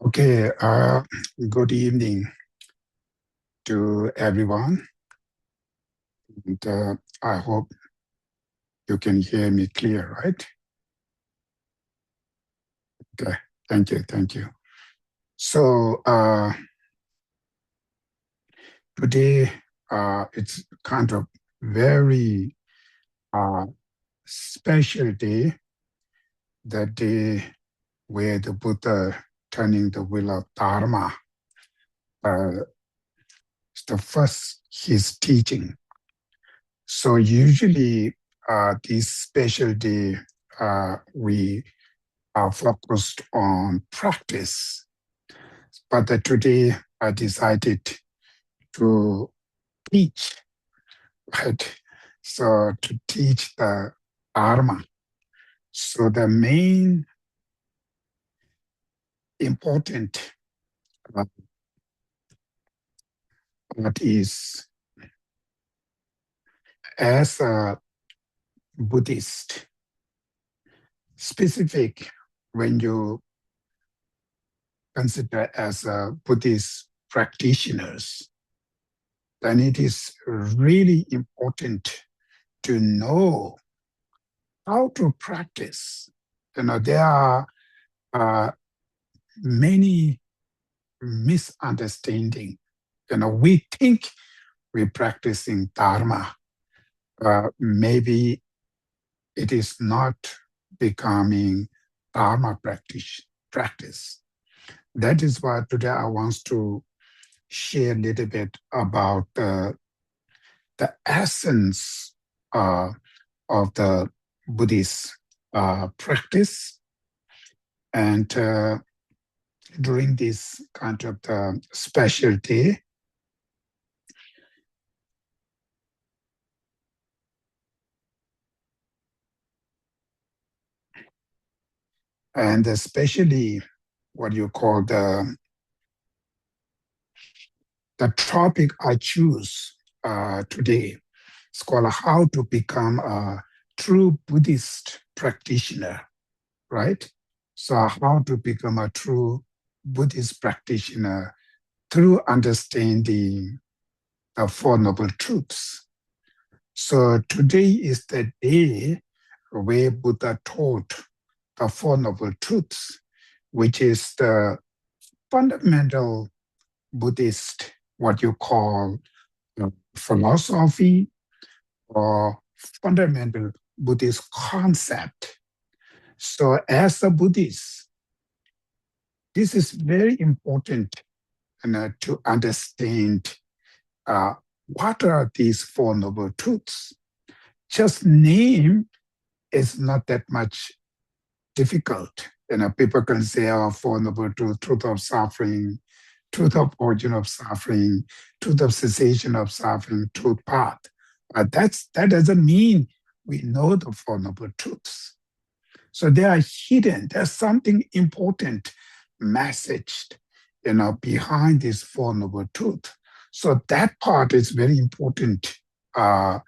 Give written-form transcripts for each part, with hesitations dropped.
Okay, good evening to everyone. And I hope you can hear me clear, right? Okay, thank you. So today it's kind of very uh, special day, the day where the Buddha turning the wheel of Dharma. It's the first his teaching. So usually this special day we are focused on practice. But today I decided to teach, right? So to teach the Dharma. So the main important uh, part is as a Buddhist, specific when you consider as a Buddhist practitioners, then it is really important to know how to practice. There are uh, many misunderstanding. We think we're practicing Dharma. Maybe it is not becoming Dharma practice. That is why today I want to share a little bit about the essence of the Buddhist practice. And during this kind of special day, and especially what you call the topic I choose today. It's called How to Become a True Buddhist Practitioner, right? So how to become a true Buddhist practitioner through understanding the Four Noble Truths. So today is the day where Buddha taught the Four Noble Truths, which is the fundamental Buddhist, what you call philosophy or fundamental Buddhist concept. So as a Buddhist, this is very important to understand what are these Four Noble Truths. Just name is not that much difficult. People can say, Four Noble Truths, truth of suffering, truth of origin of suffering, truth of cessation of suffering, truth path. That doesn't mean we know the Four Noble Truths. So they are hidden. There's something important messaged, behind this Four Noble Truths. So that part is very important to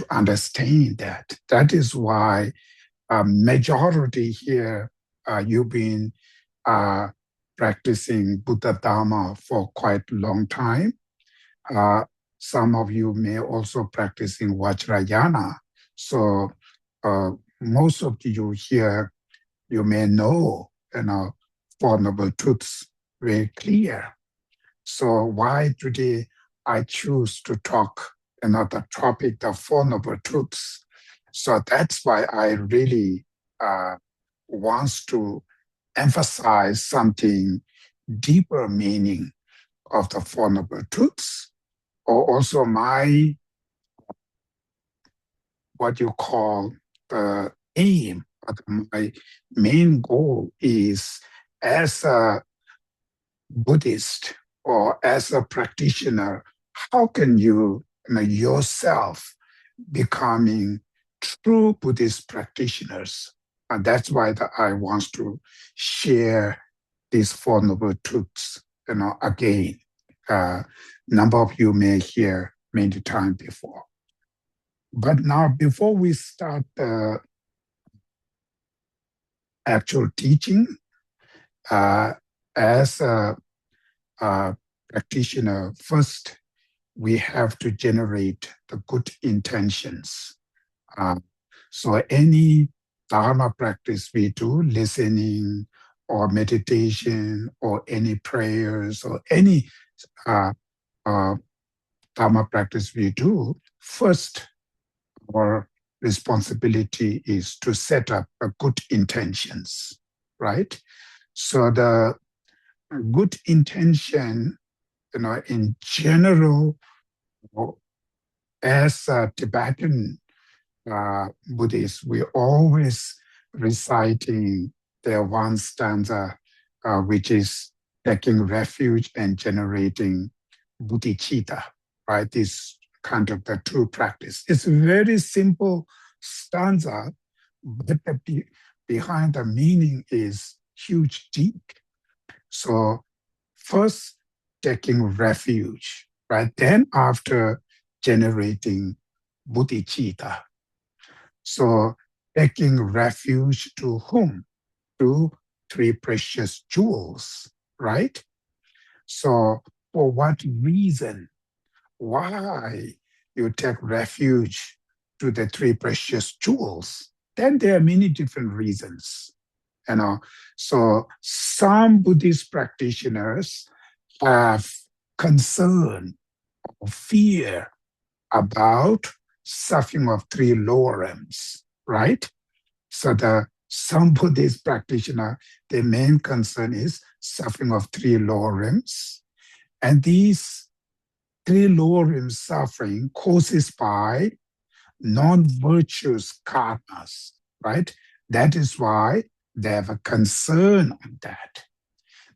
understand that. That is why majority here, you've been practicing Buddha Dharma for quite a long time. Some of you may also practicing Vajrayana. So most of you here, you may know, Four Noble Truths very clear. So why today I choose to talk another topic, the Four Noble Truths. So that's why I really wants to emphasize something deeper meaning of the Four Noble Truths, or also what you call the aim, but my main goal is as a Buddhist or as a practitioner, how can you, yourself becoming true Buddhist practitioners? And that's why I want to share these Four Noble Truths, again. Number of you may hear many times before. But now, before we start the actual teaching, as a practitioner, first we have to generate the good intentions. Uh, so any Dharma practice we do, listening or meditation or any prayers or any uh, uh, Dharma practice we do, first our responsibility is to set up a good intentions, right? So the good intention, in general, as a Tibetan Buddhists, we always reciting the one stanza, which is taking refuge and generating bodhicitta, right? This kind of the true practice. It's a very simple stanza, but behind the meaning is huge deep. So first taking refuge, right? Then after generating bodhicitta. So taking refuge to whom? To three precious jewels, right? So for what reason? Why you take refuge to the three precious jewels? Then there are many different reasons. So some Buddhist practitioners have concern or fear about suffering of three lower realms, right? So some Buddhist practitioner, their main concern is suffering of three lower realms. And these three lower realms suffering causes by non-virtuous karmas, right? That is why they have a concern on that.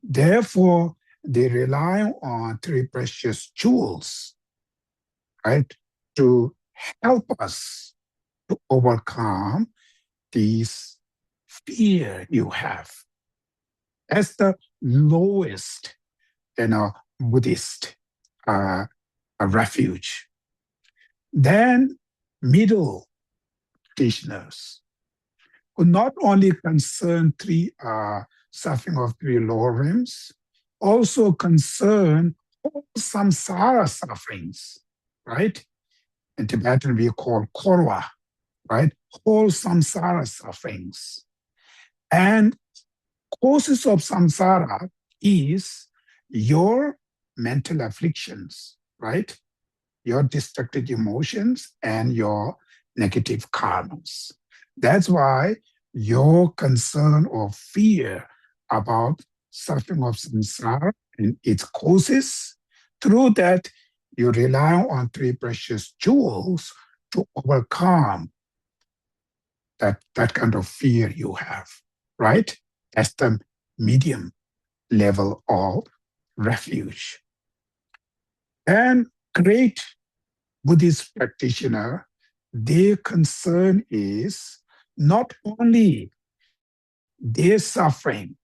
Therefore, they rely on three precious jewels, right, to help us to overcome these fear you have. As the lowest, Buddhist uh, refuge. Then middle practitioners who not only concern suffering of three lower realms, also concern all samsara sufferings, right? In Tibetan, we call korwa, right? All samsara sufferings. And causes of samsara is your mental afflictions, right? Your destructive emotions and your negative karmas. That's why your concern or fear about suffering of samsara and its causes, through that you rely on three precious jewels to overcome that kind of fear you have, right? That's the medium level of refuge. And great Buddhist practitioner, their concern is not only their suffering,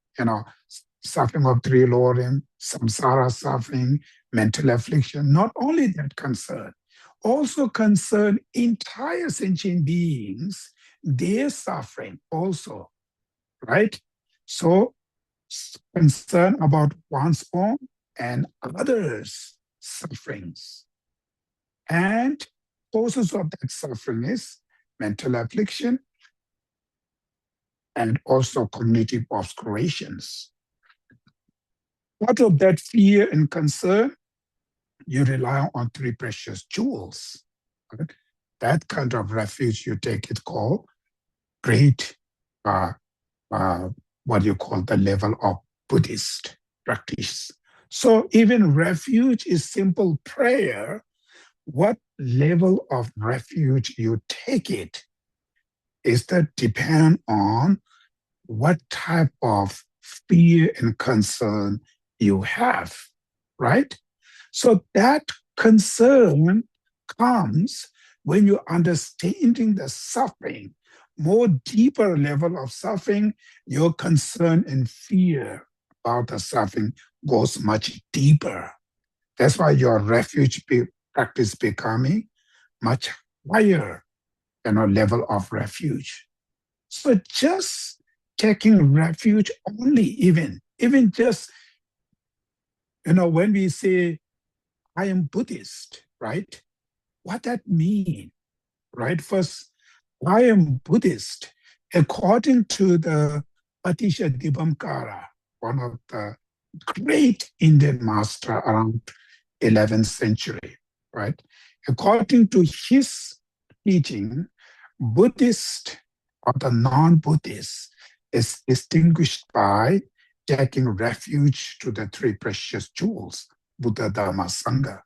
suffering of three lower, samsara suffering, mental affliction, not only that concern, also concern entire sentient beings, their suffering also, right? So concern about one's own and others' sufferings. And causes of that suffering is mental affliction and also cognitive obscurations. Out of that fear and concern, you rely on three precious jewels. Right? That kind of refuge you take it called great, uh, uh, what you call the level of Buddhist practice. So even refuge is simple prayer. What level of refuge you take it is that depend on what type of fear and concern you have, right? So that concern comes when you're understanding the suffering, more deeper level of suffering, your concern and fear about the suffering goes much deeper. That's why your refuge practice becoming much higher, level of refuge. So just taking refuge only even Even just, when we say, I am Buddhist, right? What that mean, right? First, I am Buddhist. According to the Patisha one of the great Indian master around 11th century, right? According to his teaching, Buddhist or the non-Buddhist is distinguished by taking refuge to the three precious jewels, Buddha, Dhamma, Sangha.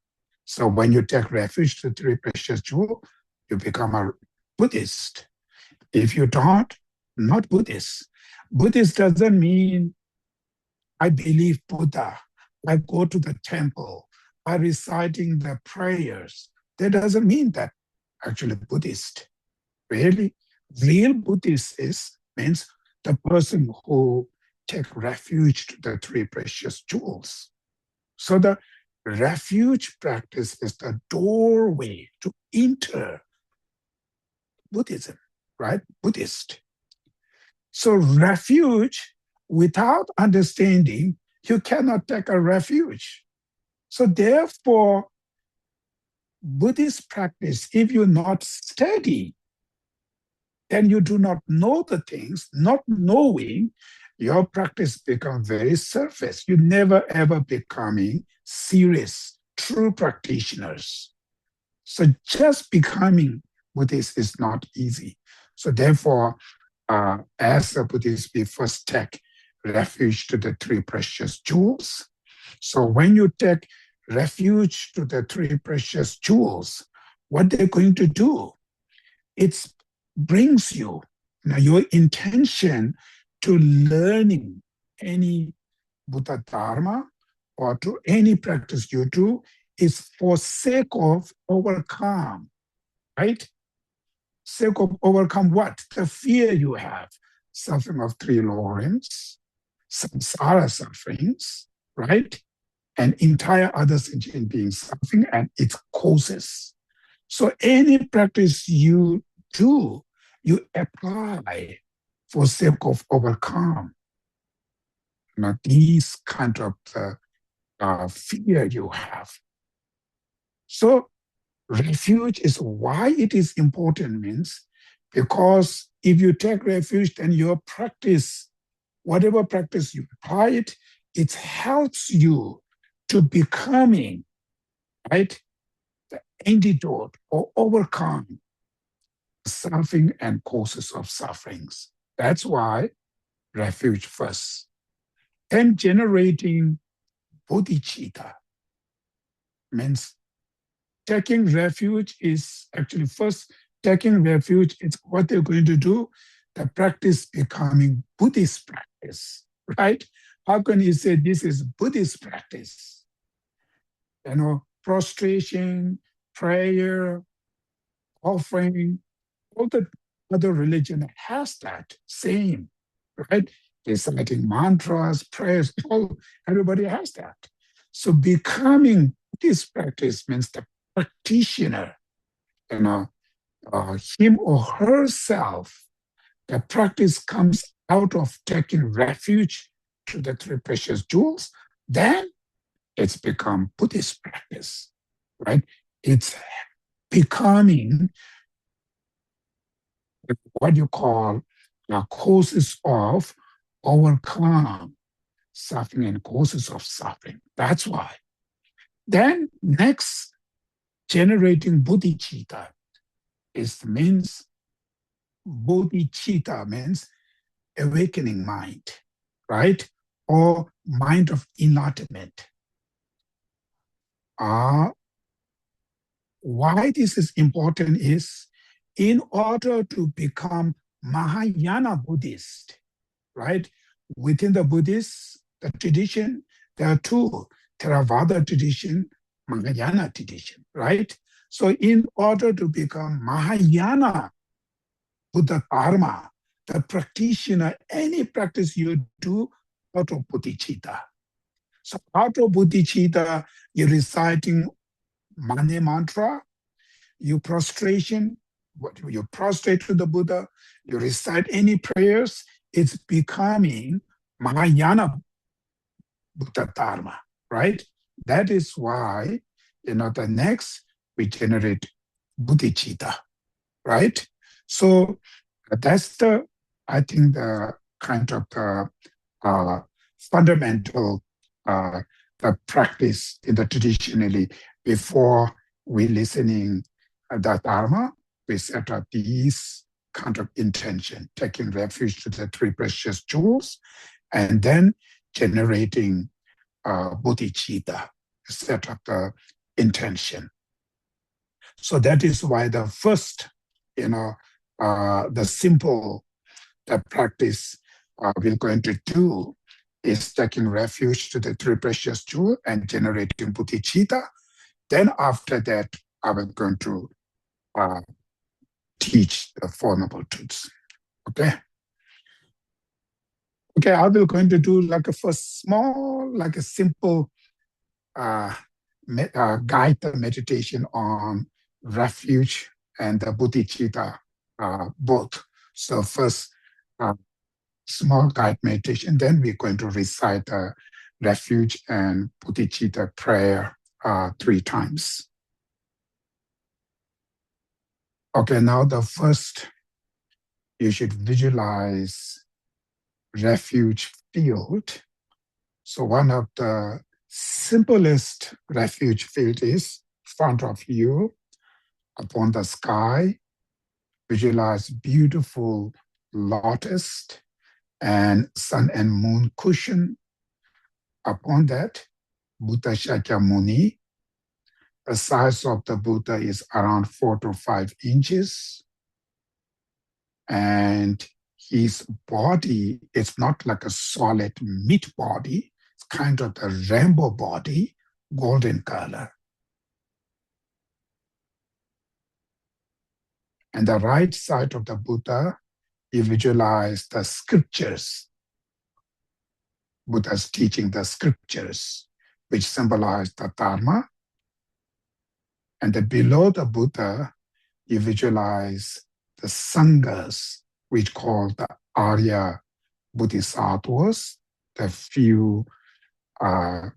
So when you take refuge to the three precious jewels, you become a Buddhist. If you don't, not Buddhist. Buddhist doesn't mean I believe Buddha. I go to the temple. I reciting the prayers. That doesn't mean that actually Buddhist. Really, real Buddhist means the person who take refuge to the three precious jewels. So the refuge practice is the doorway to enter Buddhism, right? Buddhist. So refuge, without understanding, you cannot take a refuge. So therefore, Buddhist practice, if you not study, then you do not know the things. Not knowing, your practice becomes very surface. You never ever becoming serious, true practitioners. So just becoming Buddhist is not easy. So therefore, as a Buddhist, we first take refuge to the three precious jewels. So when you take refuge to the three precious jewels, what they're going to do, it brings you, your intention to learning any Buddha Dharma or to any practice you do is for sake of overcome, right? Sake of overcome what? The fear you have, suffering of three lords, samsara sufferings, right? And entire other sentient beings suffering and its causes. So any practice you do, you apply for sake of overcome. These kind of fear you have. So refuge is why it is important means because if you take refuge, then your practice, whatever practice you apply it helps you to becoming, right, the antidote or overcome suffering and causes of sufferings. That's why refuge first. Then generating bodhicitta means taking refuge is actually first taking refuge. It's what they're going to do. The practice becoming Buddhist practice, right? How can you say this is Buddhist practice? Prostration, prayer, offering, all the other religion has that same, right? Reciting mantras, prayers, everybody has that. So becoming this practice means the practitioner, him or herself, the practice comes out of taking refuge to the three precious jewels, then it's become Buddhist practice, right? It's becoming what you call causes of overcome suffering and causes of suffering. That's why. Then next, generating bodhicitta means bodhicitta means awakening mind, right? Or mind of enlightenment. Why this is important is in order to become Mahayana Buddhist, right? Within the Buddhist the tradition, there are two, Theravada tradition, Mahayana tradition, right? So in order to become Mahayana Buddha Dharma, the practitioner, any practice you do, out of bodhicitta. So out of bodhicitta, you're reciting Mane mantra, you prostration, you prostrate to the Buddha, you recite any prayers, it's becoming Mahayana Buddha Dharma, right? That is why, the next we generate bodhicitta, right? So that's I think, the kind of the fundamental uh, the practice in the traditionally before we listening the Dharma, we set up these kind of intention, taking refuge to the three precious jewels, and then generating bodhicitta, set up the intention. So that is why the first, the simple the practice we're going to do is taking refuge to the three precious jewels and generating bodhicitta. Then after that, I am going to uh, teach the Four Noble Truths. Okay. Okay, I will going to do like a first small, like a simple guided meditation on refuge and the bodhicitta both. So first, small guide meditation. Then we're going to recite the refuge and bodhicitta prayer 3 times. Okay, now the first, you should visualize refuge field. So one of the simplest refuge field is front of you upon the sky. Visualize beautiful lotus and sun and moon cushion. Upon that, Buddha Shakyamuni. The size of the Buddha is around 4 to 5 inches. And his body is not like a solid meat body. It's kind of a rainbow body, golden color. And the right side of the Buddha, you visualize the scriptures. Buddha's teaching the scriptures, which symbolize the Dharma. And below the Buddha, you visualize the Sanghas, which call the Arya Bodhisattvas, the few Arya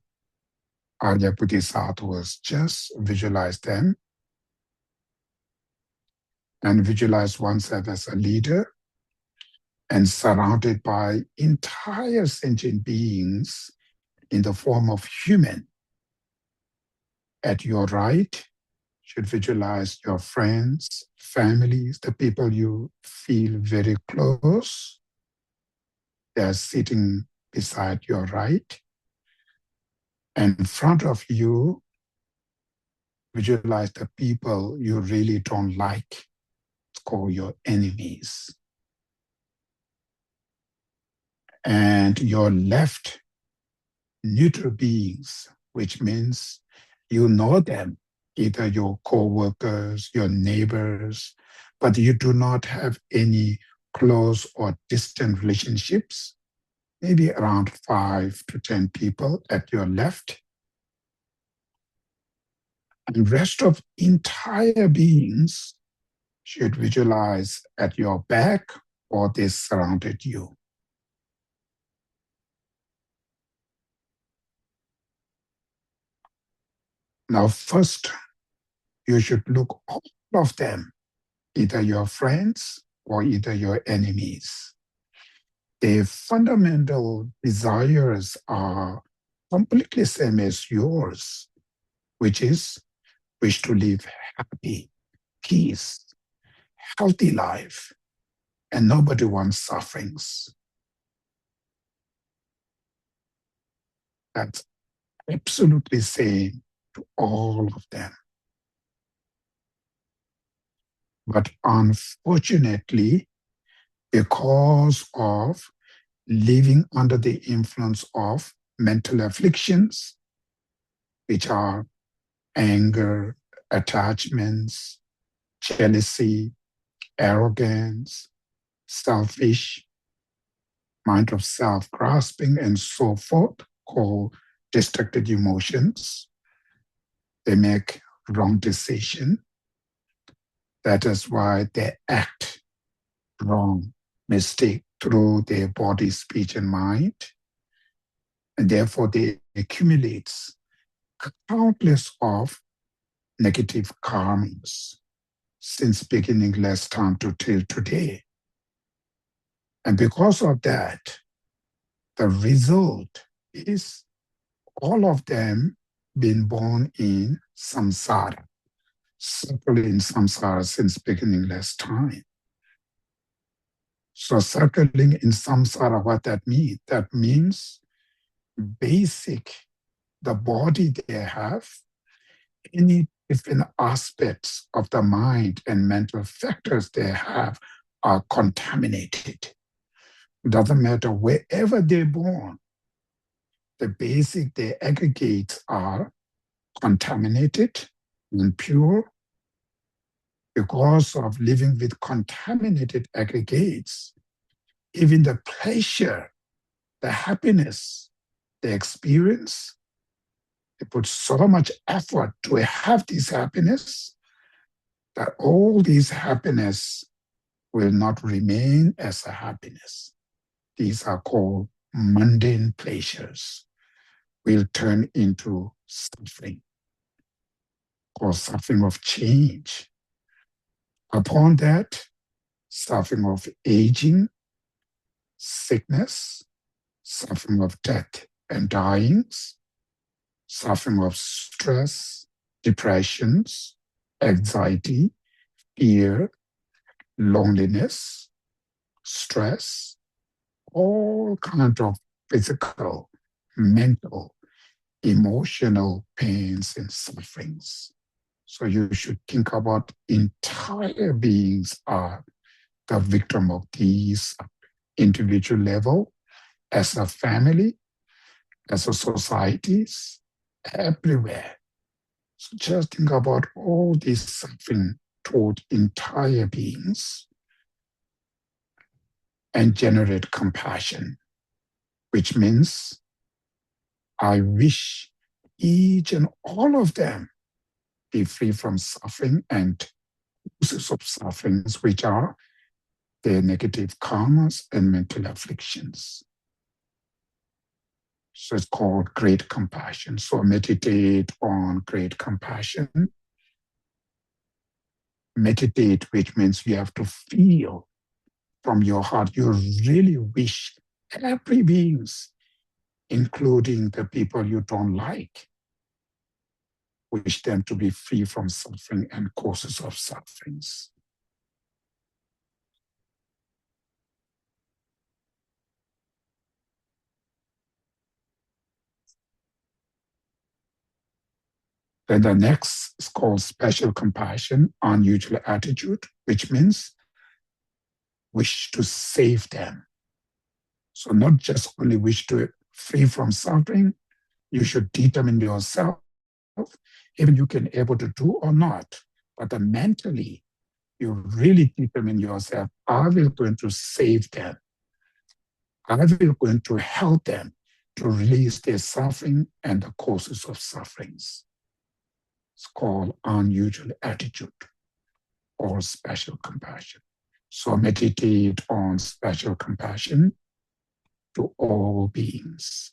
Bodhisattvas. Just visualize them and visualize oneself as a leader and surrounded by entire sentient beings in the form of human. At your right, should visualize your friends, families, the people you feel very close. They are sitting beside your right. And in front of you, visualize the people you really don't like. It's called your enemies. And your left, neutral beings, which means you know them, either your co-workers, your neighbors, but you do not have any close or distant relationships, maybe around 5 to 10 people at your left. And rest of entire beings should visualize at your back or they surrounded you. Now, first, you should look all of them, either your friends or either your enemies. Their fundamental desires are completely same as yours, which is wish to live happy, peace, healthy life, and nobody wants sufferings. That's absolutely same to all of them. But unfortunately, because of living under the influence of mental afflictions, which are anger, attachments, jealousy, arrogance, selfish, mind of self-grasping, and so forth, called destructive emotions. They make wrong decision. That is why they act wrong, mistake through their body, speech, and mind. and therefore they accumulate countless of negative karmas since beginning last time to till today. And because of that, the result is all of them being born in samsara, circling in samsara since beginning last time. So circling in samsara, what that means? That means basic, the body they have, any different aspects of the mind and mental factors they have are contaminated. It doesn't matter wherever they're born, the basic, the aggregates are contaminated, impure. Because of living with contaminated aggregates, even the pleasure, the happiness they experience, they put so much effort to have this happiness that all this happiness will not remain as a happiness. These are called mundane pleasures, will turn into suffering, or suffering of change. Upon that, suffering of aging, sickness, suffering of death and dyings, suffering of stress, depressions, anxiety, fear, loneliness, stress, all kinds of physical, mental, emotional pains and sufferings. So you should think about entire beings are the victim of these individual level, as a family, as a societies, everywhere. So just think about all this suffering toward entire beings and generate compassion, which means I wish each and all of them be free from suffering and causes of sufferings, which are their negative karmas and mental afflictions. So it's called great compassion. So meditate on great compassion. Meditate, which means you have to feel from your heart, you really wish every beings, including the people you don't like, wish them to be free from suffering and causes of sufferings. Then the next is called special compassion, unusual attitude, which means wish to save them. So not just only wish to free from suffering, you should determine yourself, even you can able to do or not, but mentally, you really determine yourself, I will going to save them. I will going to help them to release their suffering and the causes of sufferings. It's called unusual attitude or special compassion. So meditate on special compassion to all beings.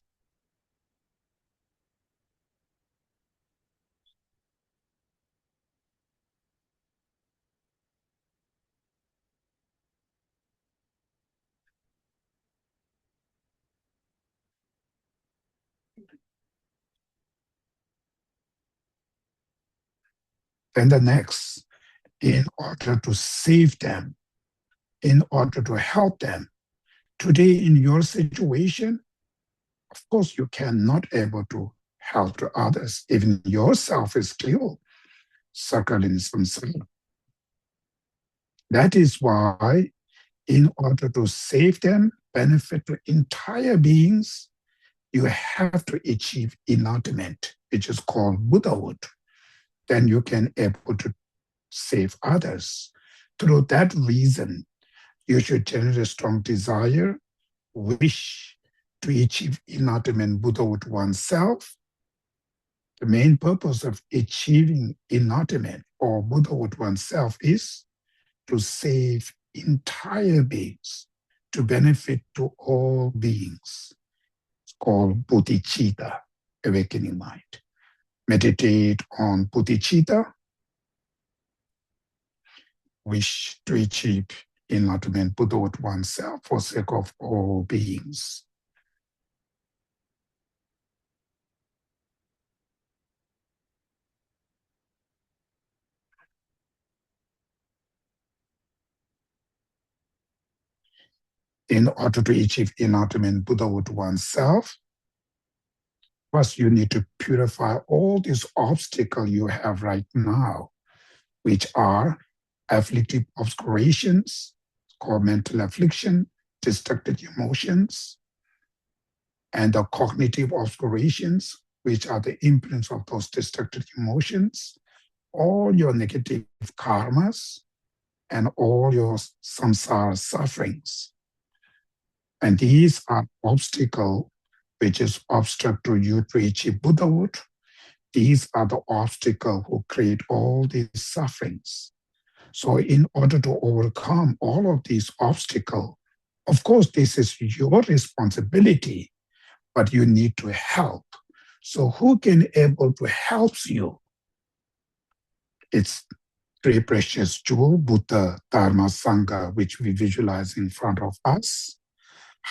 Then the next, in order to save them, in order to help them. Today in your situation, of course, you cannot able to help to others. Even yourself is still circling samsara. That is why, in order to save them, benefit to entire beings, you have to achieve enlightenment, which is called Buddhahood. Then you can able to save others. Through that reason, you should generate a strong desire, wish to achieve enlightenment Buddhahood oneself. The main purpose of achieving enlightenment or Buddhahood oneself is to save entire beings, to benefit to all beings. It's called bodhicitta, awakening mind. Meditate on bodhicitta, wish to achieve enlightenment Buddhahood oneself for sake of all beings. In order to achieve enlightenment Buddhahood oneself, first you need to purify all these obstacles you have right now, which are afflictive obscurations, called mental affliction, destructive emotions, and the cognitive obscurations, which are the imprints of those destructive emotions, all your negative karmas, and all your samsara sufferings. And these are obstacles which is obstruct to you to achieve Buddhahood. These are the obstacles who create all these sufferings. So in order to overcome all of these obstacles, of course, this is your responsibility, but you need to help. So who can able to help you? It's three precious jewels, Buddha, Dharma, Sangha, which we visualize in front of us.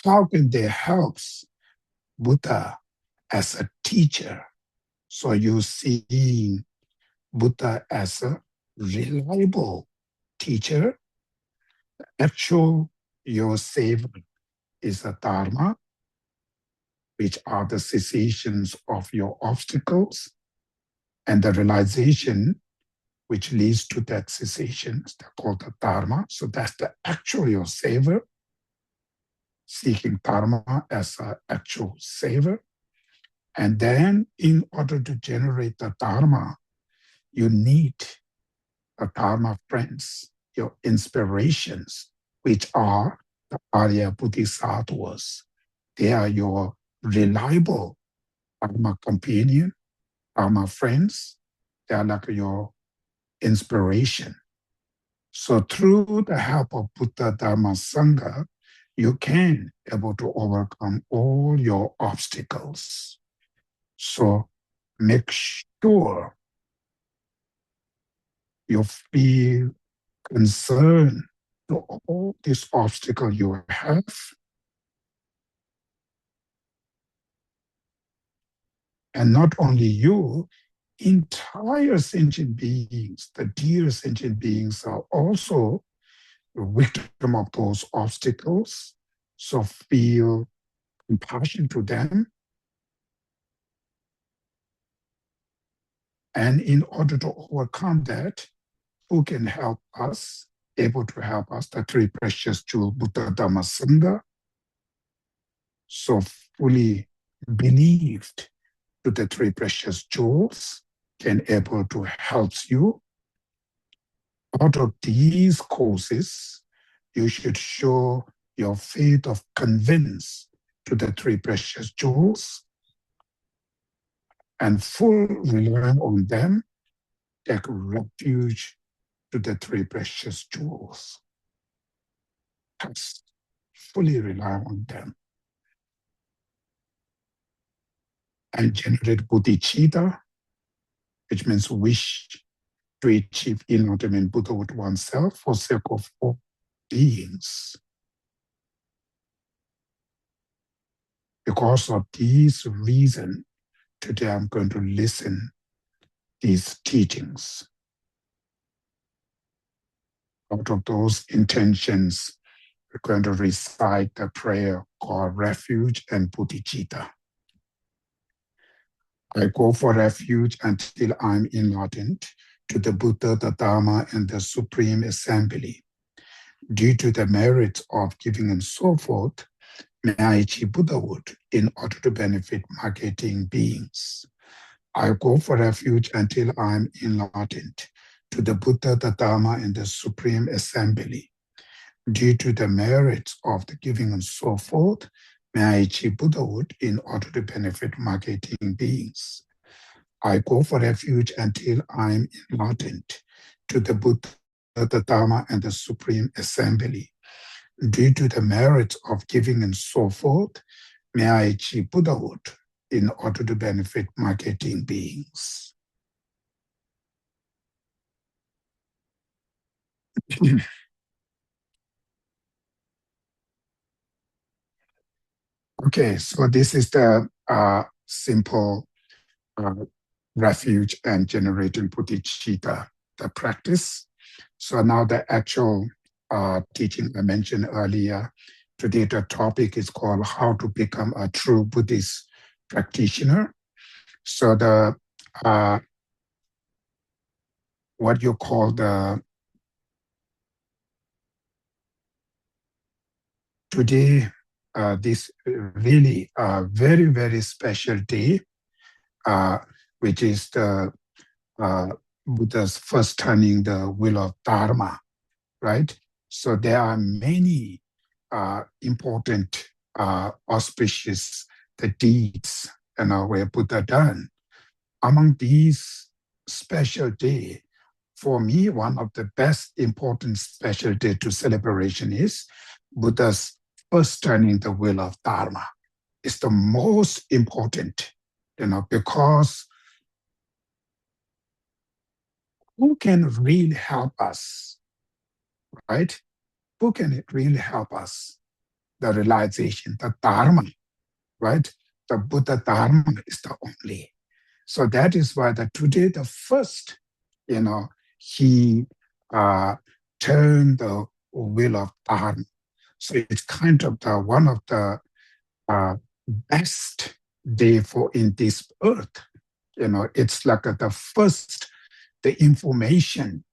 How can they help Buddha as a teacher? So you see Buddha as a reliable teacher. Actual, your savior is a Dharma, which are the cessations of your obstacles, and the realization which leads to that cessation is called the Dharma. So that's the actual your savior, seeking Dharma as an actual savior. And then in order to generate the Dharma, you need the Dharma friends, your inspirations, which are the Arya Bodhisattvas. They are your reliable Dharma companion, Dharma friends. They are like your inspiration. So through the help of Buddha, Dharma, Sangha, you can able to overcome all your obstacles. So make sure you feel concerned to all these obstacles you have, and not only you, entire sentient beings, the dear sentient beings are also a victim of those obstacles. So feel compassion to them. And in order to overcome that, who can help us, able to help us, the three precious jewels, Buddha, Dhamma, Sangha. So fully believed to the three precious jewels can able to help you. Out of these causes, you should show your faith of convince to the three precious jewels and full reliance on them, take refuge to the three precious jewels. Just fully rely on them. And generate bodhicitta, which means wish to achieve enlightenment Buddhahood oneself for sake of all beings. Because of these reasons, today I'm going to listen these teachings. Out of those intentions, we're going to recite the prayer called refuge and bodhicitta. I go for refuge until I'm enlightened to the Buddha, the Dharma, and the Supreme Assembly. Due to the merits of giving and so forth, may I achieve Buddhahood in order to benefit marketing beings. I go for refuge until I'm enlightened to the Buddha, the Dharma, and the Supreme Assembly. Due to the merits of the giving and so forth, may I achieve Buddhahood in order to benefit marketing beings. I go for refuge until I'm enlightened to the Buddha, the Dharma, and the Supreme Assembly. Due to the merits of giving and so forth, may I achieve Buddhahood in order to benefit marketing beings. Okay, so this is the simple uh, refuge and generating bodhicitta, the practice. So now the actual teaching I mentioned earlier. Today the topic is called How to Become a True Buddhist Practitioner. So the what you call the today this really very very special day, uh, which is the uh, Buddha's first turning the wheel of Dharma, right? So there are many important auspicious the deeds where Buddha done. Among these special day, for me, one of the best important special day to celebration is Buddha's first turning the wheel of Dharma. It's the most important, because who can really help us, right? Who can really help us? The realization, the Dharma, right? The Buddha Dharma is the only. So that is why today the first, he uh, turned the wheel of Dharma. So it's kind of one of the uh, best day for in this earth. It's like the first, the information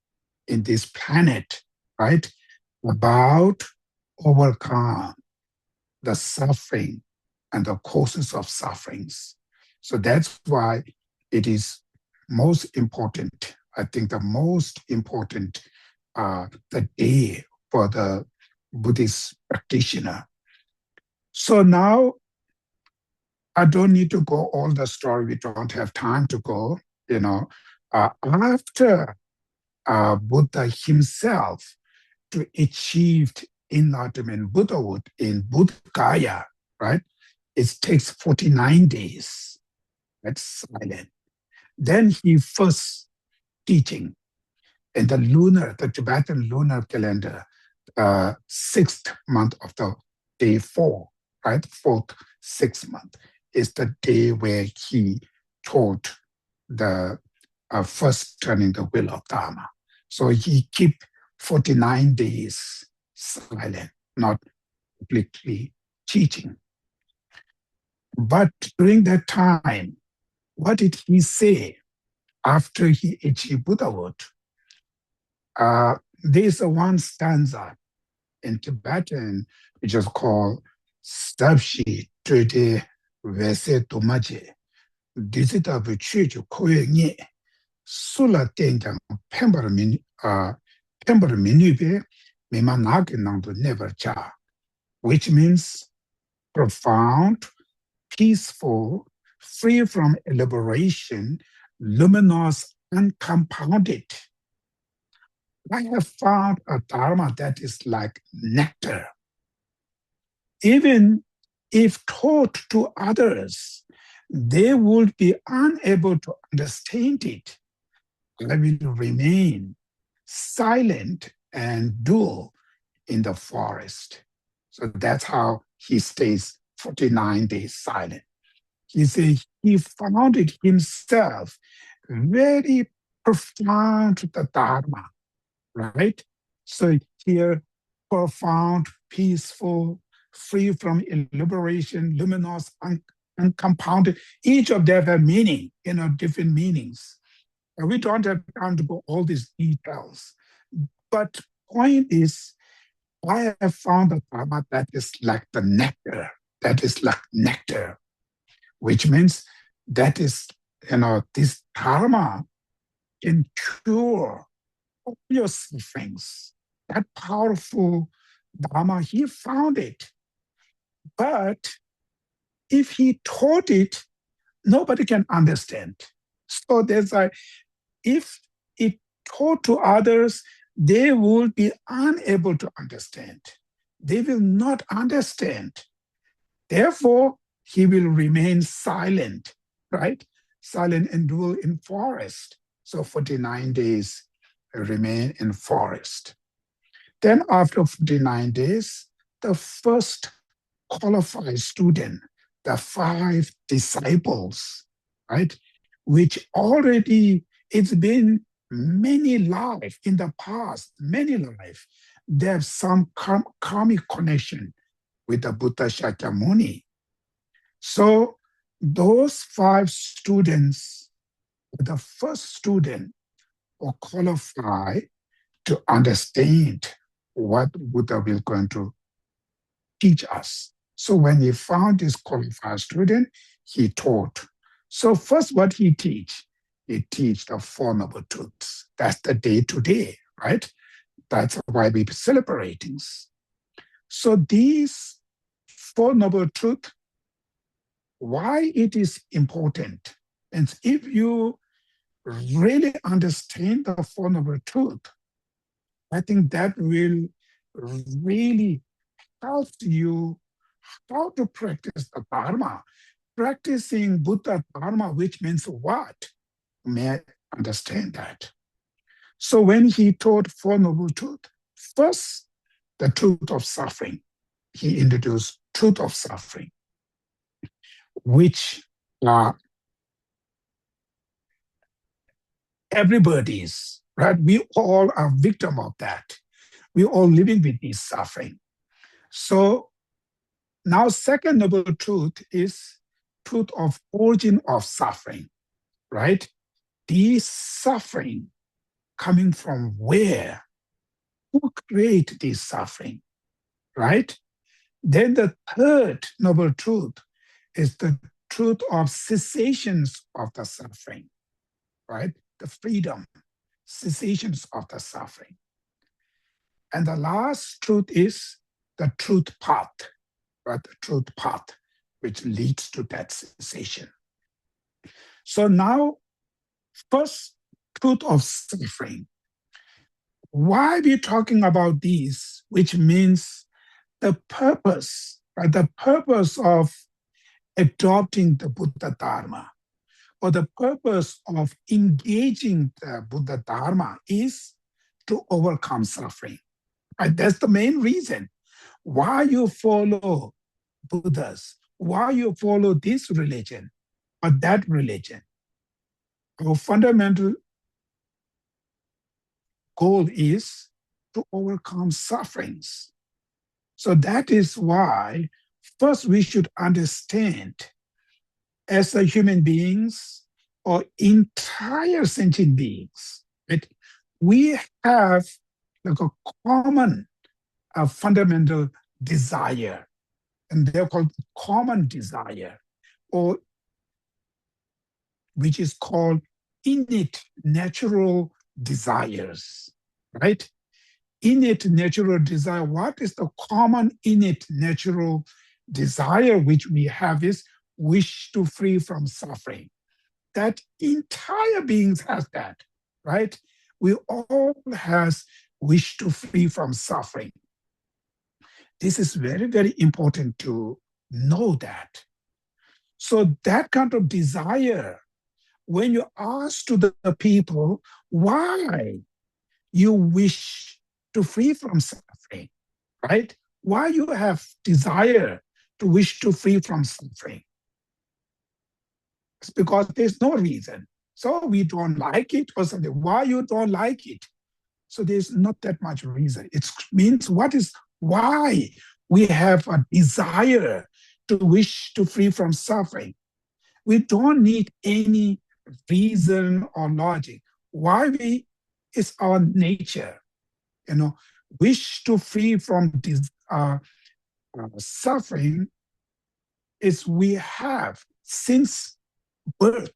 in this planet, right, about overcome the suffering and the causes of sufferings. So that's why it is most important. I think the most important the day for the Buddhist practitioner. So now I don't need to go all the story. We don't have time to go. After Buddha himself to achieve enlightenment Buddhahood in Buddhagaya, right? It takes 49 days. That's silent. Then he first teaching in the Tibetan lunar calendar, sixth month of the day 4, right? Fourth, sixth month is the day where he taught the first turning the wheel of Dharma. So he keep 49 days silent, not publicly teaching. But during that time, what did he say after he achieved Buddhahood? There's one stanza in Tibetan which is called Sabshi Trede Vese Tomaje. Dizita Vichuju Koye Nye Sula Tenjang Pember Minube Mimanaki Nangdo Never Cha, which means profound, peaceful, free from elaboration, luminous, uncompounded. I have found a Dharma that is like nectar. Even if taught to others, they would be unable to understand it. I will remain silent and dull in the forest. So that's how he stays 49 days silent. He says he found it himself very profound, the Dharma, right? So here, profound, peaceful, free from elaboration, luminous, uncompounded. Each of them have meaning, different meanings. And we don't have time to go all these details. But point is, I have found a Dharma that is like the nectar, which means that is, this Dharma can cure all your sufferings. That powerful Dharma, he found it. But if he taught it, nobody can understand. So there's if it taught to others, they will be unable to understand. They will not understand. Therefore, he will remain silent, right? Silent and dwell in forest. So 49 days remain in forest. Then after 49 days, the first qualified student, the 5 disciples, right? Which already, it's been many lives in the past, many lives. They have some karmic connection with the Buddha Shakyamuni. So those 5 students, the first student will qualify to understand what Buddha will going to teach us. So when he found this qualified student, he taught. So first what he teach the Four Noble Truths. That's the day to day, right? That's why we're celebrating. So these Four Noble Truths, why it is important. And if you really understand the Four Noble Truths, I think that will really help you how to practice the Dharma. Practicing Buddha Dharma, which means what? May I understand that? So when he taught Four Noble Truths, first, the truth of suffering. He introduced truth of suffering, which everybody's, right? We all are victim of that. We all living with this suffering. So now second noble truth is truth of origin of suffering, right? This suffering coming from where? Who create this suffering, right? Then the third noble truth is the truth of cessations of the suffering, right? The freedom, cessations of the suffering. And the last truth is the truth path, right? The truth path, which leads to that cessation. So now, first, truth of suffering. Why are we talking about these, which means the purpose, right? The purpose of adopting the Buddha Dharma or the purpose of engaging the Buddha Dharma is to overcome suffering. Right? That's the main reason why you follow Buddhas, why you follow this religion or that religion. Our fundamental goal is to overcome sufferings. So that is why first we should understand as a human beings or entire sentient beings, right? We have like a common fundamental desire, and they're called common desire, or which is called innate natural desires, right? Innate natural desire. What is the common innate natural desire which we have is wish to free from suffering. That entire beings has that, right? We all has wish to free from suffering. This is very, very important to know that. So that kind of desire, when you ask to the people why you wish to free from suffering, right? Why you have desire to wish to free from suffering? It's because there's no reason. So we don't like it or something. Why you don't like it? So there's not that much reason. It means what is why we have a desire to wish to free from suffering. We don't need any reason or logic. Why we is our nature, wish to free from this suffering is we have since birth.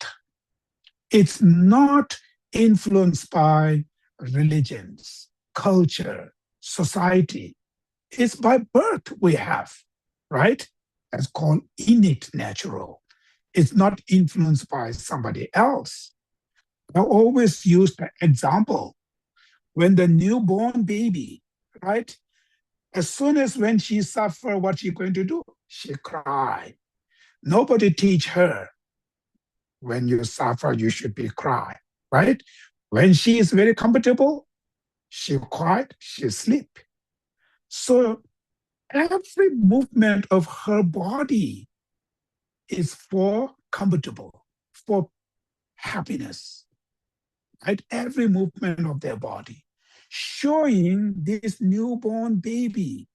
It's not influenced by religions, culture, society. It's by birth we have, right? That's called innate natural. It's not influenced by somebody else. I always use the example when the newborn baby, right? As soon as when she suffers, what she going to do? She cry. Nobody teach her when you suffer, you should be cry, right? When she is very comfortable, she quiet, she sleep. So every movement of her body is for comfortable, for happiness, right? Every movement of their body, showing this newborn baby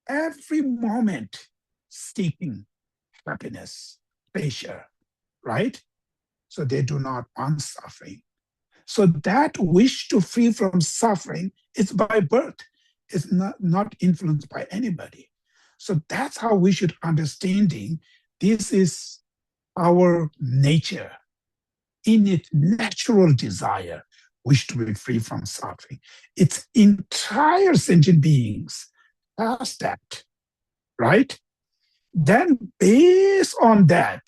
every moment seeking happiness, pleasure, right? So they do not want suffering. So that wish to free from suffering is by birth. It's not influenced by anybody. So that's how we should understanding this is our nature, innate natural desire, wish to be free from suffering. It's entire sentient beings has that, right? Then based on that,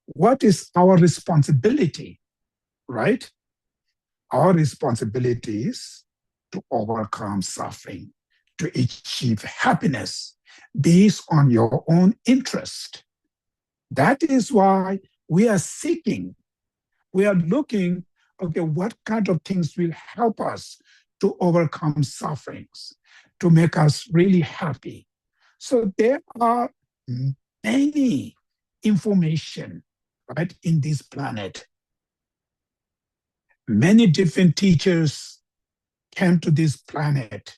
what is our responsibility, right? Our responsibility is to overcome suffering, to achieve happiness based on your own interest. That is why we are seeking, we are looking, okay, what kind of things will help us to overcome sufferings, to make us really happy. So there are many information, right, in this planet. Many different teachers came to this planet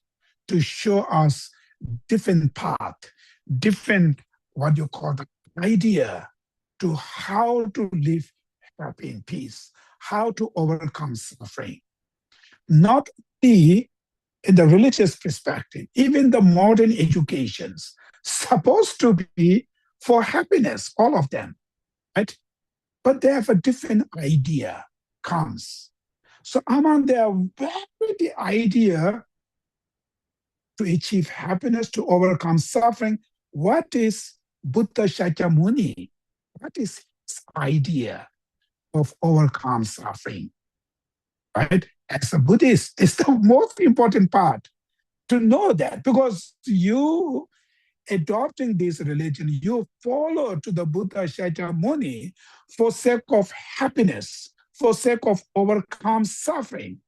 to show us different path, different, what you call the idea to how to live happy in peace, how to overcome suffering. Not only in the religious perspective, even the modern educations supposed to be for happiness, all of them, right? But they have a different idea comes. So among their very idea to achieve happiness, to overcome suffering, what is Buddha Shakyamuni? What is his idea of overcome suffering? Right? As a Buddhist, it's the most important part to know that, because you adopting this religion, you follow to the Buddha Shakyamuni for sake of happiness, for sake of overcome suffering.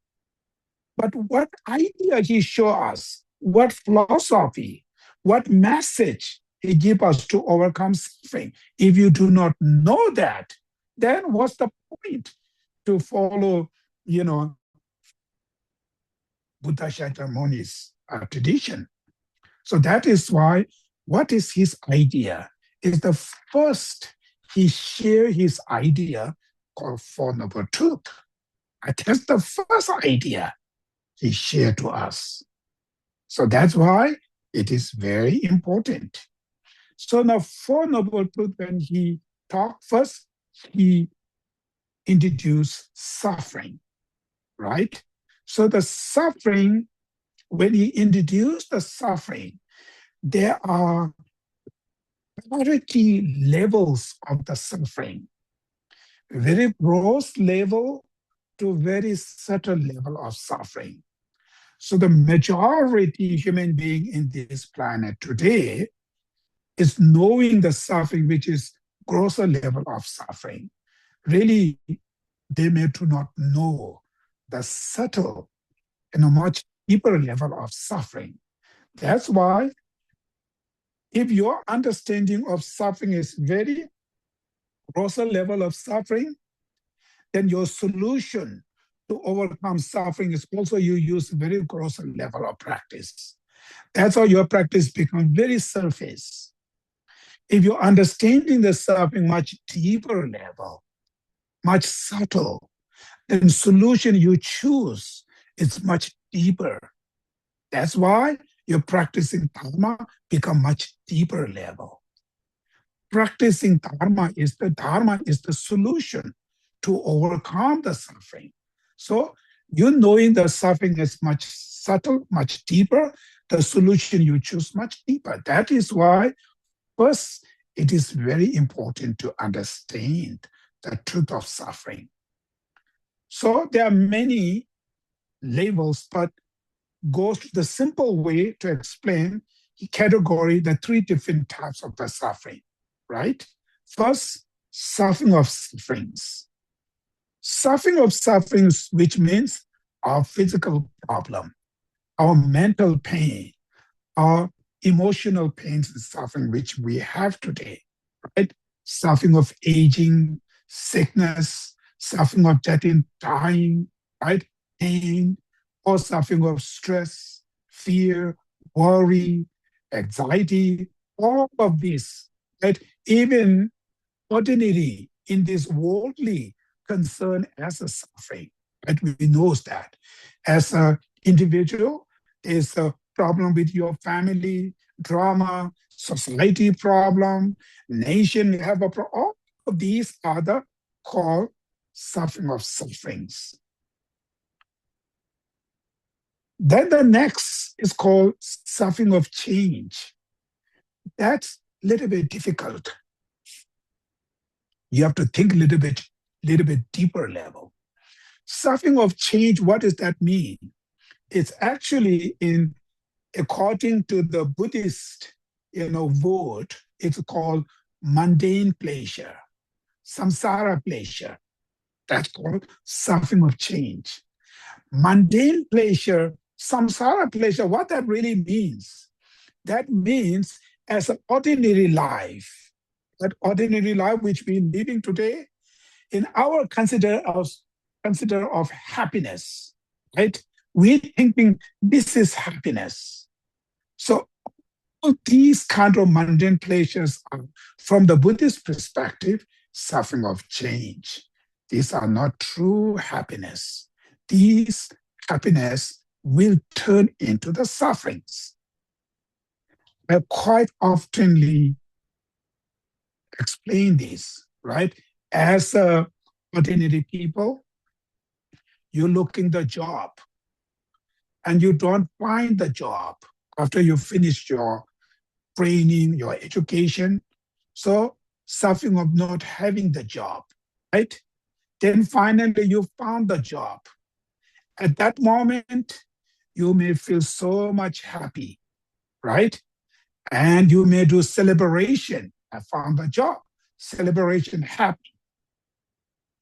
But what idea he show us, what philosophy, what message he give us to overcome suffering? If you do not know that, then what's the point to follow, Buddha Shakyamuni's tradition? So that is why, what is his idea? Is the first he share his idea called Four Noble Truth. That's the first idea he shared to us. So that's why it is very important. So now Four Noble Truth, when he talked first, he introduced suffering, right? So the suffering, when he introduced the suffering, there are variety levels of the suffering, very gross level to very subtle level of suffering. So the majority human being in this planet today is knowing the suffering, which is grosser level of suffering. Really, they may do not know the subtle and a much deeper level of suffering. That's why if your understanding of suffering is very grosser level of suffering, then your solution to overcome suffering is also you use very grosser level of practice. That's how your practice becomes very surface. If you're understanding the suffering much deeper level, much subtle, then solution you choose is much deeper. That's why your practicing dharma become much deeper level. Practicing dharma is the solution to overcome the suffering. So you knowing the suffering is much subtle, much deeper, the solution you choose much deeper. That is why first it is very important to understand the truth of suffering. So there are many levels, but goes to the simple way to explain category, the three different types of the suffering, right? First, suffering of sufferings. Suffering of sufferings, which means our physical problem, our mental pain, our emotional pains and suffering, which we have today, right? Suffering of aging, sickness, suffering of death in time, right? Pain, or suffering of stress, fear, worry, anxiety, all of this, right? Even ordinary in this worldly concern as a suffering, right? We know that as an individual, there's a problem with your family, drama, society problem, nation, you have a problem. All of these are the called suffering of sufferings. Then the next is called suffering of change. That's a little bit difficult. You have to think a little bit deeper level. Suffering of change, what does that mean? It's actually according to the Buddhist, word, it's called mundane pleasure, samsara pleasure. That's called suffering of change. Mundane pleasure, samsara pleasure, what that really means? That means as an ordinary life, that ordinary life which we're living today, in our consider of happiness, right? We're thinking this is happiness. So all these kind of mundane pleasures are, from the Buddhist perspective, suffering of change. These are not true happiness. These happiness will turn into the sufferings. I quite oftenly explain this, right? As ordinary people, you're looking the job and you don't find the job after you finish your training, your education. So suffering of not having the job, right? Then finally you found the job. At that moment, you may feel so much happy, right? And you may do celebration. I found the job. Celebration, happy.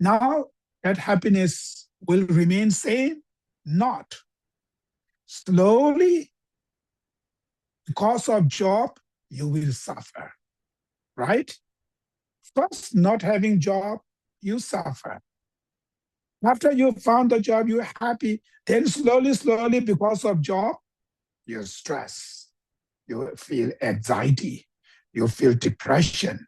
Now that happiness will remain same? Not. Slowly, because of job, you will suffer, right? First, not having job, you suffer. After you found the job, you're happy. Then slowly, because of job, you stress. You feel anxiety. You feel depression,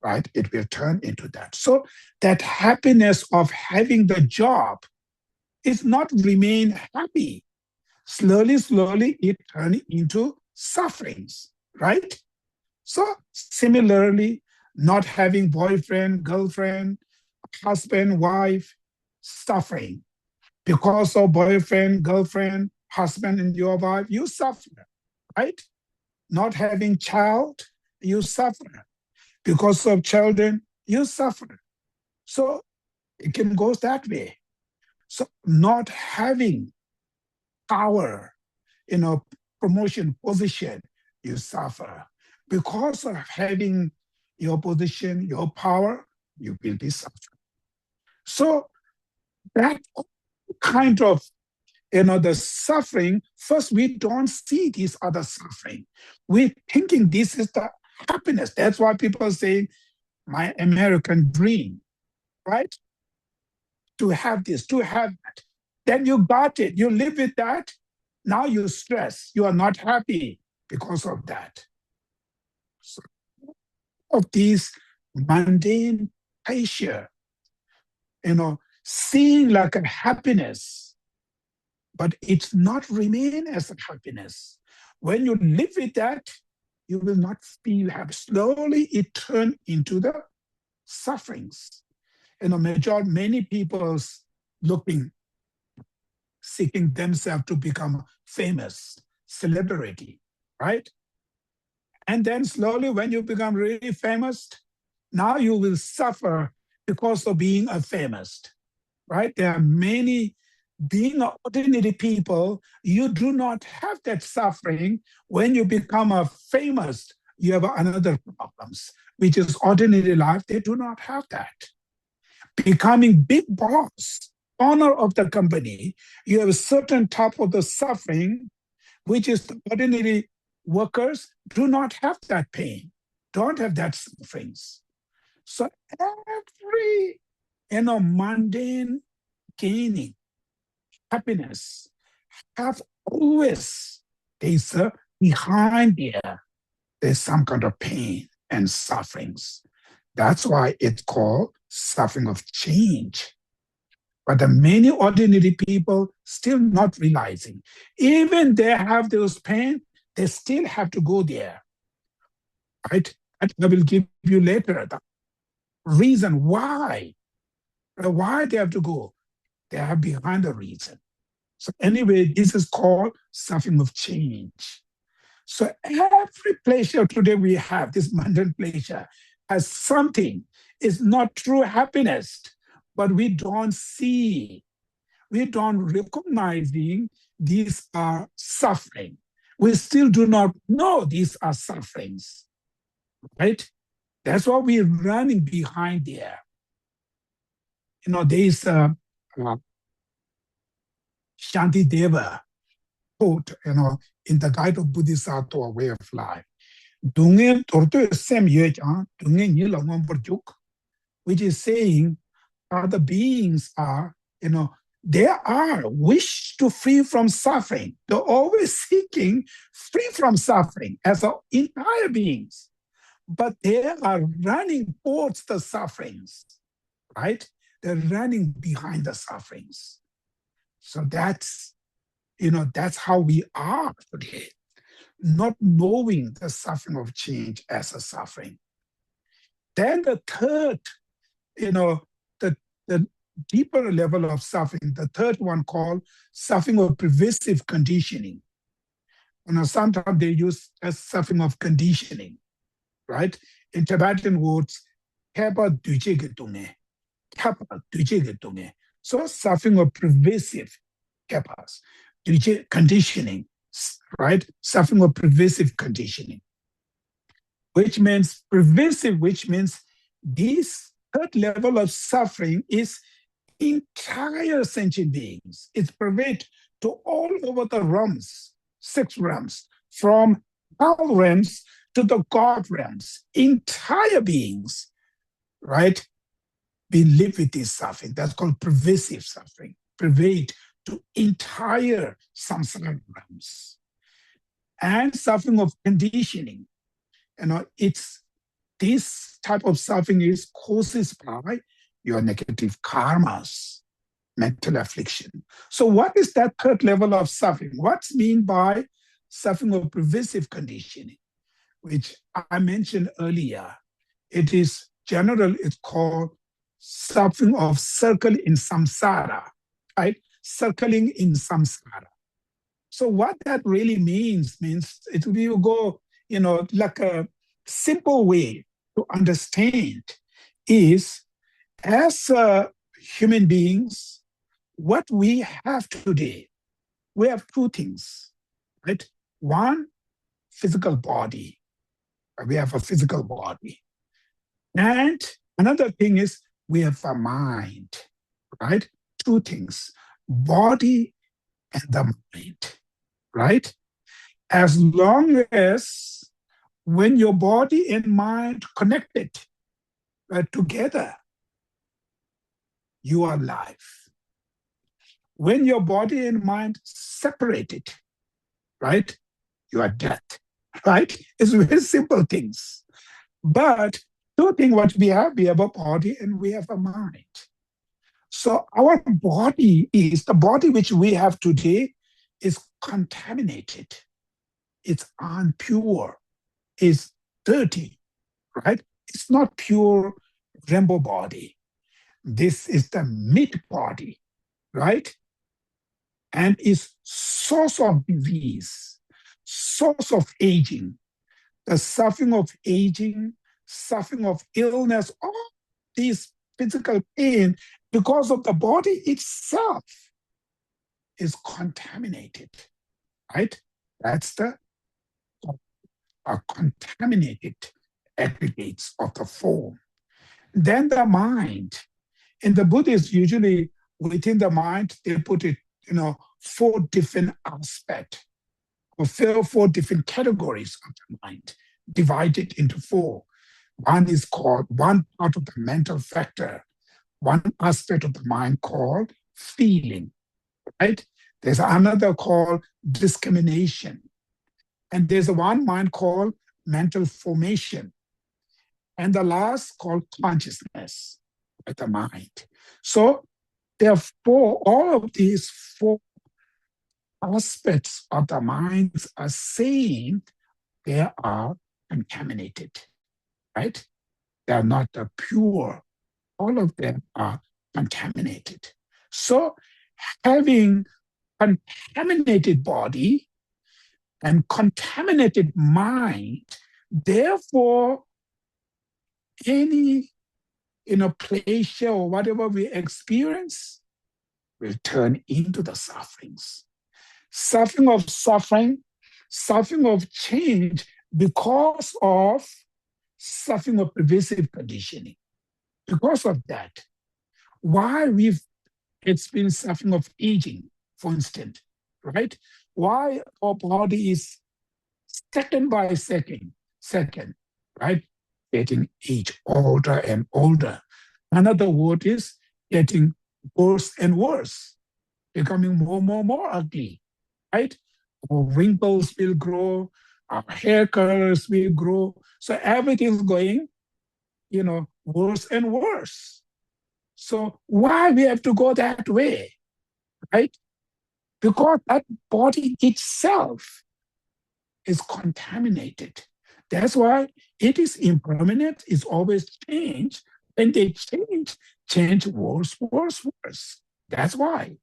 right? It will turn into that. So that happiness of having the job is not remain happy. Slowly, it turns into sufferings, right? So similarly, not having boyfriend, girlfriend, husband, wife, suffering. Because of boyfriend, girlfriend, husband, and your wife, you suffer, right? Not having child, you suffer. Because of children, you suffer. So it can go that way. So not having power, promotion, position, you suffer. Because of having your position, your power, you will be suffering. So that kind of, the suffering, first we don't see this other suffering. We're thinking this is the happiness. That's why people say, my American dream, right? To have this, to have that. Then you got it, you live with that. Now you stress, you are not happy because of that. So of these mundane pleasure, seeing like a happiness, but it's not remain as a happiness. When you live with that, you will not feel happy. Slowly it turn into the sufferings. Many people seeking themselves to become famous, celebrity, right? And then slowly when you become really famous, now you will suffer because of being a famous, right? There are many, being ordinary people, you do not have that suffering when you become a famous, you have another problems, which is ordinary life. They do not have that. Becoming big boss, owner of the company, you have a certain type of the suffering, which is the ordinary workers do not have that pain, don't have that sufferings. So every mundane gaining happiness have always there's behind there there's some kind of pain and sufferings. That's why it's called suffering of change. But the many ordinary people still not realizing, even they have those pain, they still have to go there, right? And I will give you later the reason why they have to go. They are behind the reason. So anyway, this is called suffering of change. So every pleasure today we have, this mundane pleasure, has something. It's not true happiness, but we don't see. We don't recognizing these are suffering. We still do not know these are sufferings, right? That's why we're running behind there. There is Shanti Deva quote, in the Guide of Buddhist Art or Way of Life. Which is saying other beings are, they are wish to free from suffering. They're always seeking free from suffering as entire beings. But they are running towards the sufferings, right? They're running behind the sufferings. So that's how we are today, not knowing the suffering of change as a suffering. Then the third, the deeper level of suffering, the third one called suffering of pervasive conditioning. Sometimes they use as suffering of conditioning, right? In Tibetan words, so suffering of pervasive conditioning, right? Suffering of pervasive conditioning, which means pervasive, which means this third level of suffering is entire sentient beings. It's pervaded to all over the realms, 6 realms, from hell realms to the God realms, entire beings, right? We live with this suffering. That's called pervasive suffering, pervade to entire samsara realms. And suffering of conditioning, it's this type of suffering is caused by your negative karmas, mental affliction. So what is that third level of suffering? What's mean by suffering of pervasive conditioning, which I mentioned earlier? It is general, it's called suffering of circle in samsara, right? Circling in samsara. So what that really means it will go, like a simple way to understand is as human beings, what we have today, we have 2 things, right? One, physical body. We have a physical body. And another thing is we have a mind, right? 2 things, body and the mind, right? As long as when your body and mind connected together, you are alive. When your body and mind separated, right, you are dead, right? It's very simple things. But 2 things what we have a body and we have a mind. So our body is, the body which we have today is contaminated. It's impure, it's dirty, right? It's not pure rainbow body. This is the meat body, right? And is source of disease, source of aging, the suffering of aging, suffering of illness, all these physical pain because of the body itself is contaminated, right? That's the are contaminated aggregates of the form. Then the mind. In the Buddhists, usually within the mind, they put it, four different aspects or four different categories of the mind, divided into four. One is called one part of the mental factor, one aspect of the mind called feeling, right? There's another called discrimination. And there's one mind called mental formation. And the last called consciousness, with the mind. So therefore, all of these four aspects of the minds are saying they are contaminated, right? They are not pure. All of them are contaminated. So having contaminated body and contaminated mind, therefore, any pleasure or whatever we experience will turn into the sufferings. Suffering of change because of suffering of pervasive conditioning. Because of that, why we've experienced suffering of aging, for instance, right? Why our body is second by second, right? Getting age older and older. Another word is getting worse and worse, becoming more ugly, right? Our wrinkles will grow, our hair colors will grow. So everything's going, worse and worse. So why we have to go that way, right? Because that body itself is contaminated. That's why it is impermanent, it's always change. And they change worse. That's why.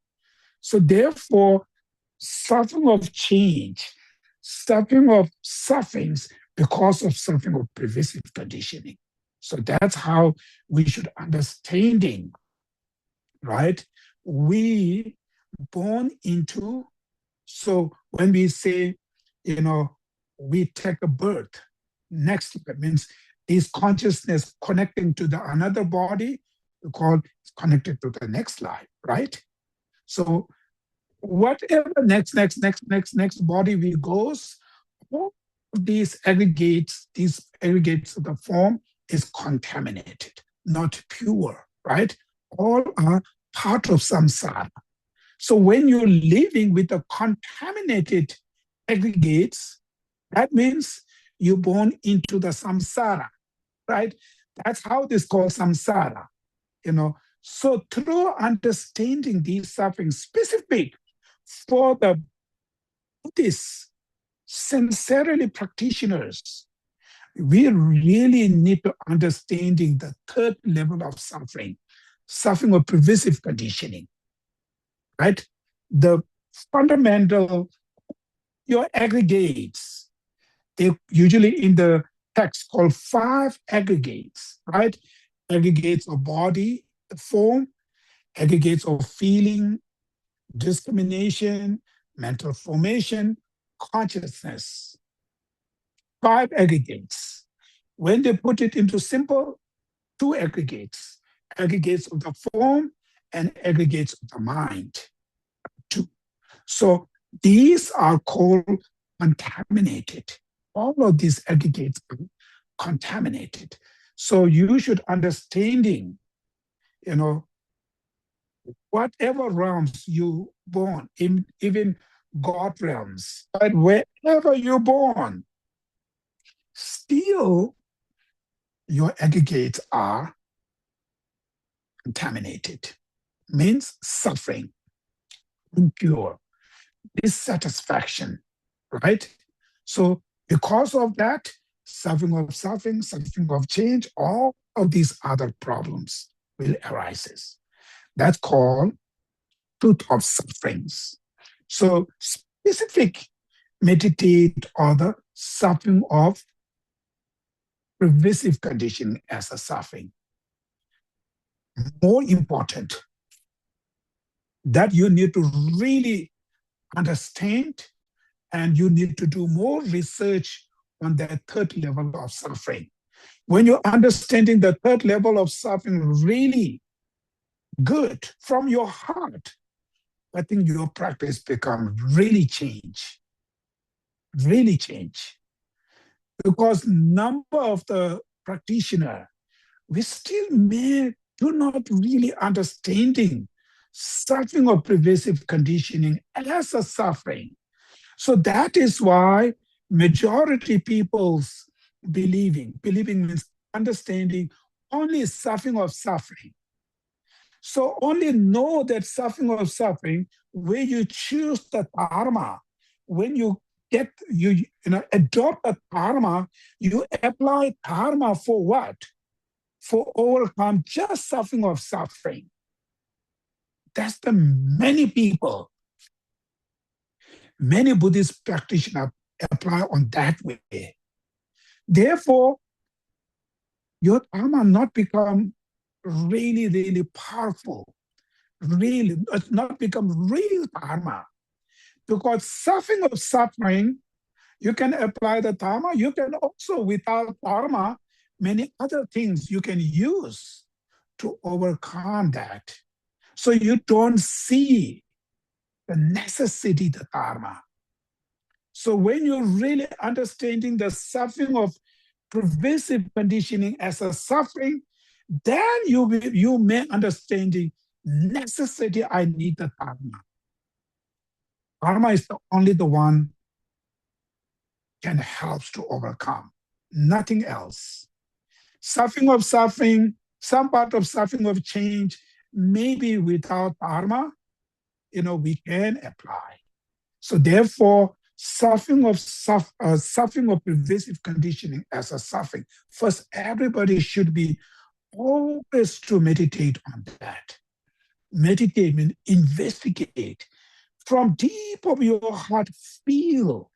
So therefore, suffering of change, suffering of sufferings because of suffering of pervasive conditioning. So that's how we should understanding, right? We born into, so when we say, we take a birth, next that means is consciousness connecting to the another body, we call it's connected to the next life, right? So whatever next body we goes, all of these aggregates of the form is contaminated, not pure, right? All are part of samsara. So when you're living with the contaminated aggregates, that means you're born into the samsara, right? That's how this called samsara, So through understanding these sufferings specific for the Buddhists, sincerely practitioners, we really need to understanding the third level of suffering of pervasive conditioning, right? The fundamental, your aggregates, they usually in the text called 5 aggregates, right? Aggregates of body, form, aggregates of feeling, discrimination, mental formation, consciousness. 5 aggregates. When they put it into simple, 2 aggregates of the form and aggregates of the mind. 2. So these are called contaminated. All of these aggregates are contaminated. So you should understanding, whatever realms you born, even God realms, but wherever you're born, still your aggregates are contaminated. Means suffering, impure, dissatisfaction, right? So because of that, suffering of change, all of these other problems will arise. That's called truth of sufferings. So specific meditate on the suffering of pervasive condition as a suffering. More important, that you need to really understand and you need to do more research on that third level of suffering. When you're understanding the third level of suffering really good from your heart, I think your practice becomes really change. Because number of the practitioner, we still do not really understanding suffering or pervasive conditioning as a suffering. So that is why majority people's believing means understanding only suffering of suffering. So only know that suffering of suffering when you choose the dharma, when you adopt a dharma, you apply dharma for what? For overcome just suffering of suffering. That's the many people, many Buddhist practitioners apply on that way. Therefore, your dharma not become really, really powerful, really, not become real dharma. Because suffering of suffering, you can apply the dharma. You can also, without dharma, many other things you can use to overcome that. So you don't see the necessity of the dharma. So when you're really understanding the suffering of pervasive conditioning as a suffering, then you may understanding necessity. I need the dharma. Dharma is only the one can help to overcome, nothing else. Suffering of suffering, some part of suffering of change, maybe without dharma, we can apply. So therefore, suffering of pervasive conditioning as a suffering. First, everybody should be always to meditate on that. Meditate means investigate. From deep of your heart, feel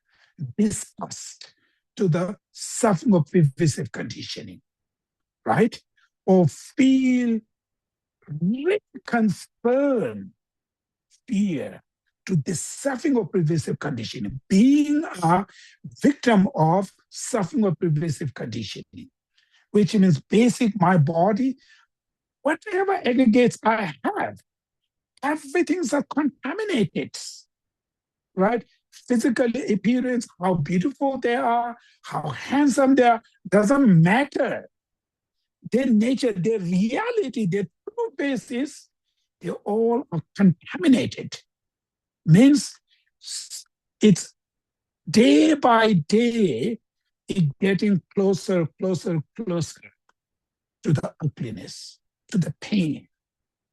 disgust to the suffering of pervasive conditioning, right? Or feel really concern, fear to the suffering of pervasive conditioning, being a victim of suffering of pervasive conditioning, which means basic my body, whatever aggregates I have, everything's are contaminated, right? Physical appearance, how beautiful they are, how handsome they are, doesn't matter. Their nature, their reality, their true basis, they all are contaminated. Means it's day by day, it getting closer to the ugliness, to the pain,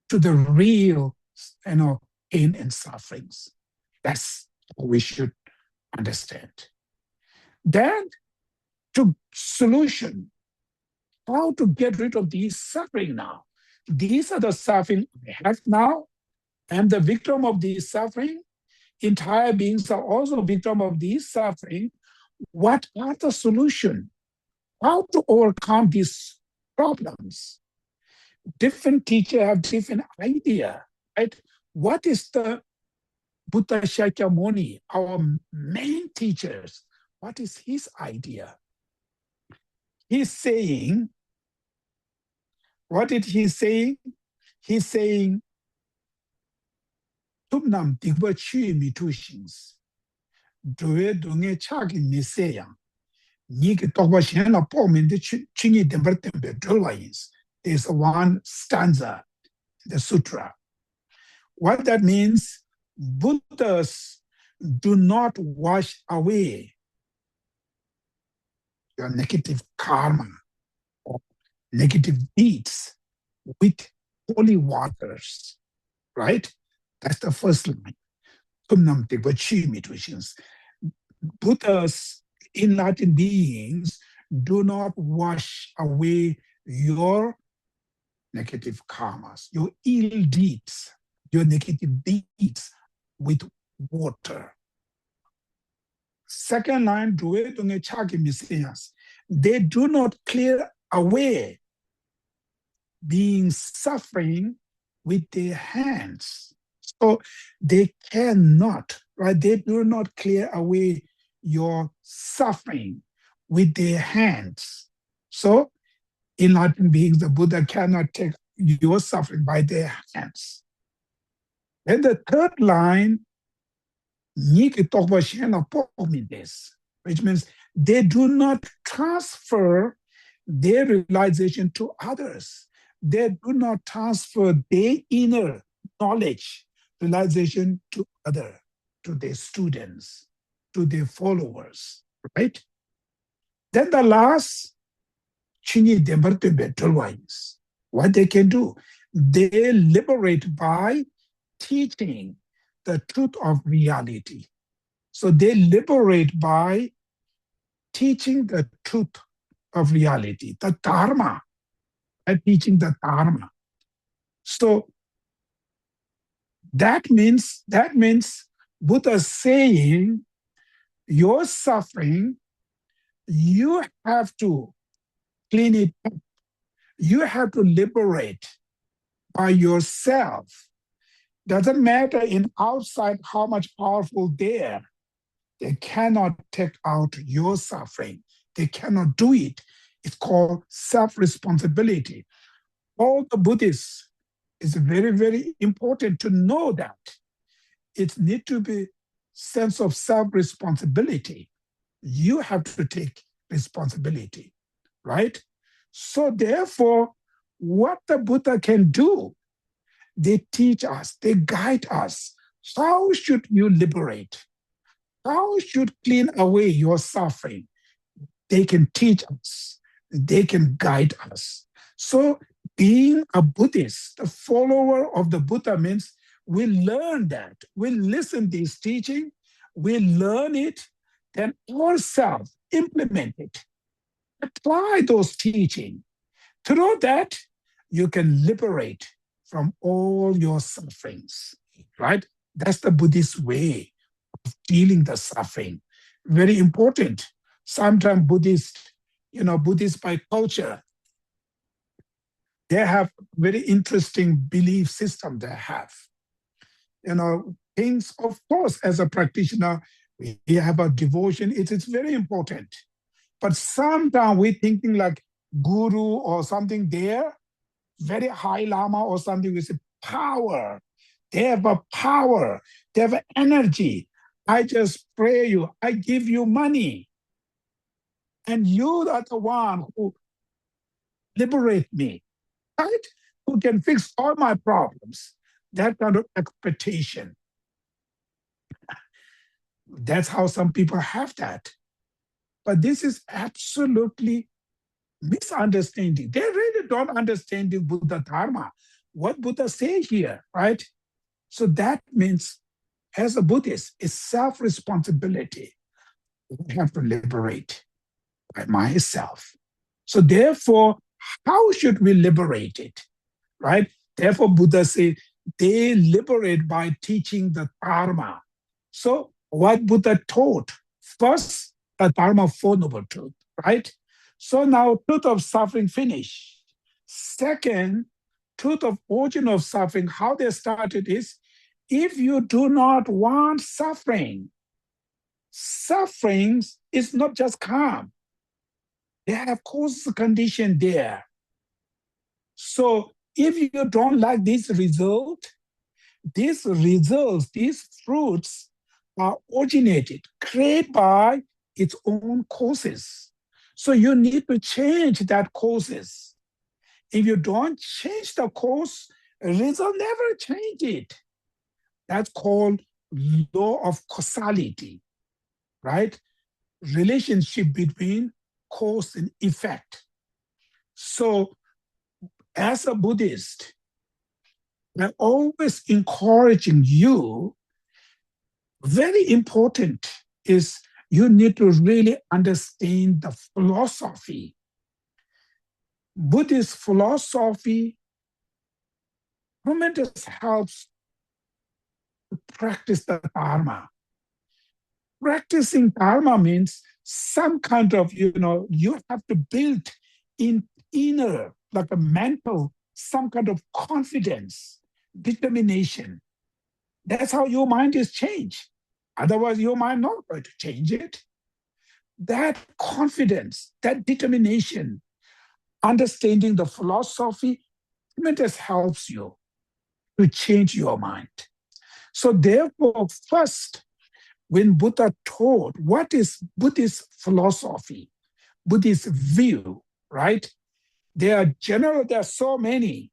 to the real, pain and sufferings. That's what we should understand. Then, to solution, how to get rid of these suffering now. These are the suffering I have now. I'm the victim of these suffering. Entire beings are also victim of these suffering. What are the solution? How to overcome these problems? Different teachers have different idea, right? What is the Buddha Shakyamuni, our main teachers? What is his idea? He's saying, what did he say? He's saying, Tumnam digba chui mi tu shings. Dwe dunge chagi miseyang. Niki tokwa shenla po min de chingi dembar tembe drolwa yins. There's one stanza in the sutra. What that means, Buddhas do not wash away your negative karma or negative deeds with holy waters, right? That's the first line. Buddhas, enlightened beings, do not wash away your negative karmas, your ill deeds, your negative deeds with water. Second line, they do not clear away being suffering with their hands. So they cannot, right? They do not clear away your suffering with their hands. So enlightened beings, the Buddha cannot take your suffering by their hands. Then the third line, which means they do not transfer their realization to others. They do not transfer their inner knowledge, realization to to their students, to their followers, right? Then the last, what they can do, they liberate by teaching the truth of reality. So they liberate by teaching the truth of reality, the Dharma, by teaching the Dharma. So that means Buddha saying your suffering, you have to clean it up. You have to liberate by yourself. Doesn't matter in outside how much powerful they are. They cannot take out your suffering. They cannot do it. It's called self-responsibility. All the Buddhists, it's very, very important to know that. It needs to be sense of self-responsibility. You have to take responsibility, right? So therefore, what the Buddha can do, they teach us, they guide us. How should you liberate? How should clean away your suffering? They can teach us. They can guide us. So being a Buddhist, the follower of the Buddha means we learn that. We listen to this teaching, we learn it, then ourselves implement it. Apply those teachings. Through that, you can liberate from all your sufferings, right? That's the Buddhist way of dealing the suffering. Very important. Sometimes Buddhists by culture, they have very interesting belief system they have. Things, of course, as a practitioner, we have a devotion. It is very important. But sometimes we're thinking like guru or something there, very high lama or something with power. They have a power. They have energy. I just pray you. I give you money. And you are the one who liberate me, right? Who can fix all my problems. That kind of expectation. That's how some people have that. But this is absolutely misunderstanding. They really don't understand the Buddha Dharma, what Buddha say here, right? So that means, as a Buddhist, it's self-responsibility. I have to liberate by myself. So therefore, how should we liberate it, right? Therefore, Buddha said, they liberate by teaching the Dharma. So what Buddha taught, first, the Dharma Four Noble Truth, right? So now, truth of suffering finish. Second, truth of origin of suffering, how they started is, if you do not want suffering, suffering is not just calm. They have causal condition there. So if you don't like this result, these results, these fruits are originated, created by its own causes. So you need to change that causes. If you don't change the cause, result never change it. That's called law of causality, right? Relationship between cause and effect. So as a Buddhist, I'm always encouraging you, very important is you need to really understand the philosophy. Buddhist philosophy tremendous helps to practice the Dharma. Practicing Dharma means some kind of, you have to build in inner, like a mental, some kind of confidence, determination. That's how your mind is changed. Otherwise, your mind not going to change it. that confidence, that determination, understanding the philosophy, it just helps you to change your mind. So therefore, first, when Buddha taught what is Buddhist philosophy, Buddhist view, right? There are so many,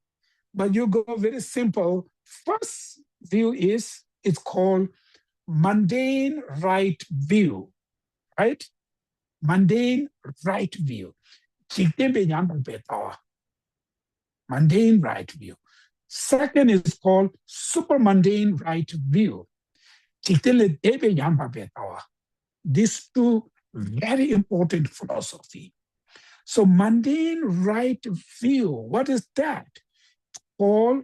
but you go very simple. First view is, it's called mundane right view, right? Mundane right view. Mundane right view. Second is called super mundane right view. These two very important philosophy. So mundane right view, what is that? All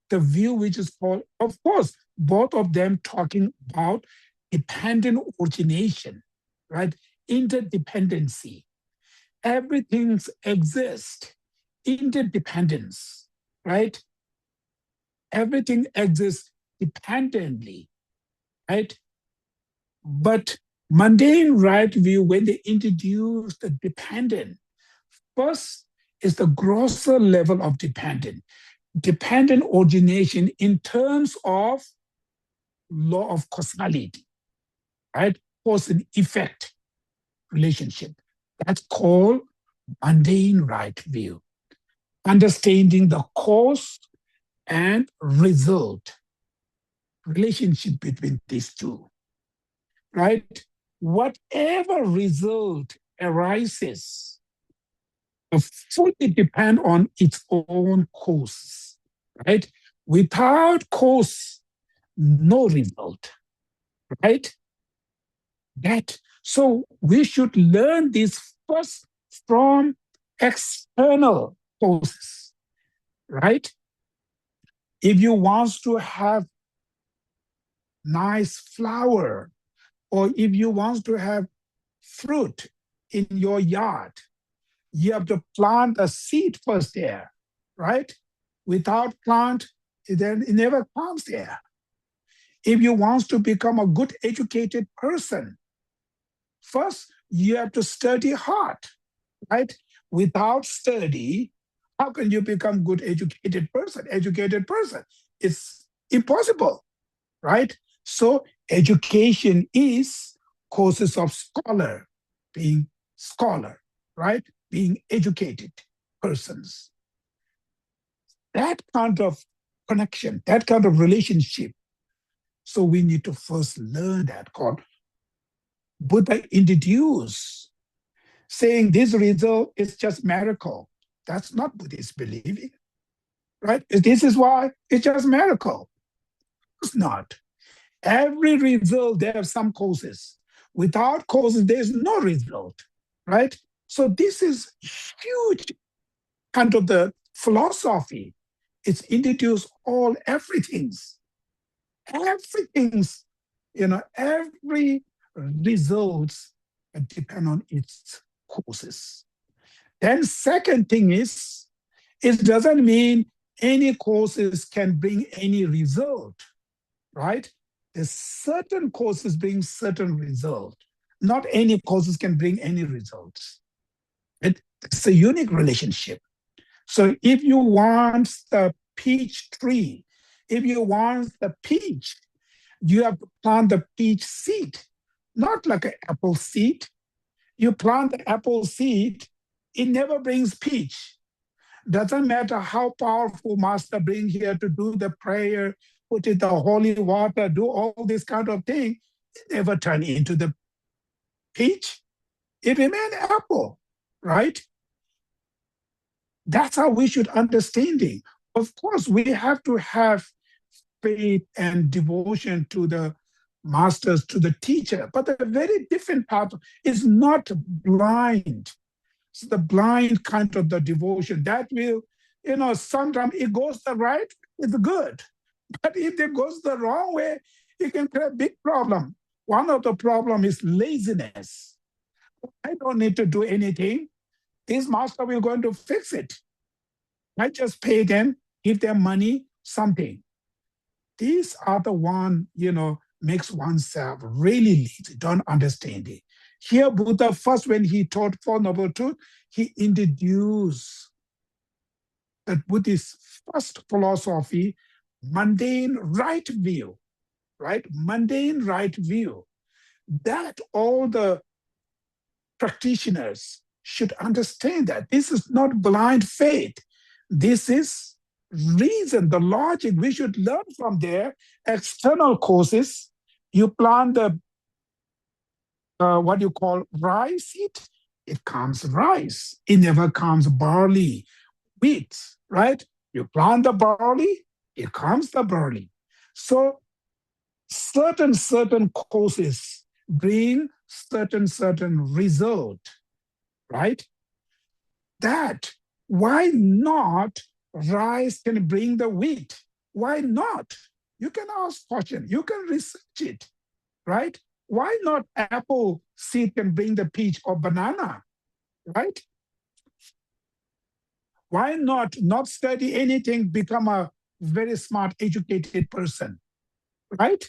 the view which is called, of course, both of them talking about dependent origination, right? Interdependency. Everything exists. Interdependence, right? Everything exists dependently, right? But mundane right view, when they introduce the dependent, first is the grosser level of dependent origination in terms of law of causality, right? Cause and effect relationship. That's called mundane right view. Understanding the cause and result relationship between these two, right? Whatever result arises fully depend on its own cause, right? Without cause, no result, right? That so we should learn this first from external causes, right? If you want to have nice flower, or if you want to have fruit in your yard, you have to plant a seed first there, right? Without plant, then it never comes there. If you want to become a good educated person, first you have to study hard, right? Without study, how can you become good educated person? Educated person, it's impossible, right? So education is causes of being scholar, right? Being educated persons. That kind of connection, that kind of relationship. So we need to first learn that. Called Buddha introduced, saying this result is just miracle. That's not Buddhist believing, right? This is why it's just miracle. It's not. Every result, there are some causes. Without causes, there's no result, right? So this is huge kind of the philosophy. It's introduced everything's, every results depend on its causes. Then second thing is, it doesn't mean any causes can bring any result, right? There's certain causes bring certain result. Not any causes can bring any results. It's a unique relationship. So if you want the peach tree, if you want the peach, you have to plant the peach seed, not like an apple seed. You plant the apple seed, it never brings peach. Doesn't matter how powerful master bring here to do the prayer, put in the holy water, do all this kind of thing, it never turn into the peach. It remain apple, right? That's how we should understanding. Of course, we have to have faith and devotion to the masters, to the teacher, but a very different path is not blind. It's the blind kind of the devotion that will, sometimes it goes the right, it's good. But if it goes the wrong way, it can create a big problem. One of the problem is laziness. I don't need to do anything. This master will going to fix it. I just pay them, give them money, something. These are the one, makes oneself really lazy, don't understand it. Here, Buddha, first, when he taught Four Noble Truths, he introduced the Buddhist first philosophy, mundane right view, right? Mundane right view. That all the practitioners should understand that this is not blind faith. This is reason, the logic we should learn from their external causes. You plant the what you call rice seed, it comes rice. It never comes barley, wheat, right? You plant the barley, it comes the barley. So certain causes bring certain result, right? That why not rice can bring the wheat? Why not? You can ask question. You can research it, right? Why not apple seed can bring the peach or banana, right? Why not study anything, become a very smart, educated person, right?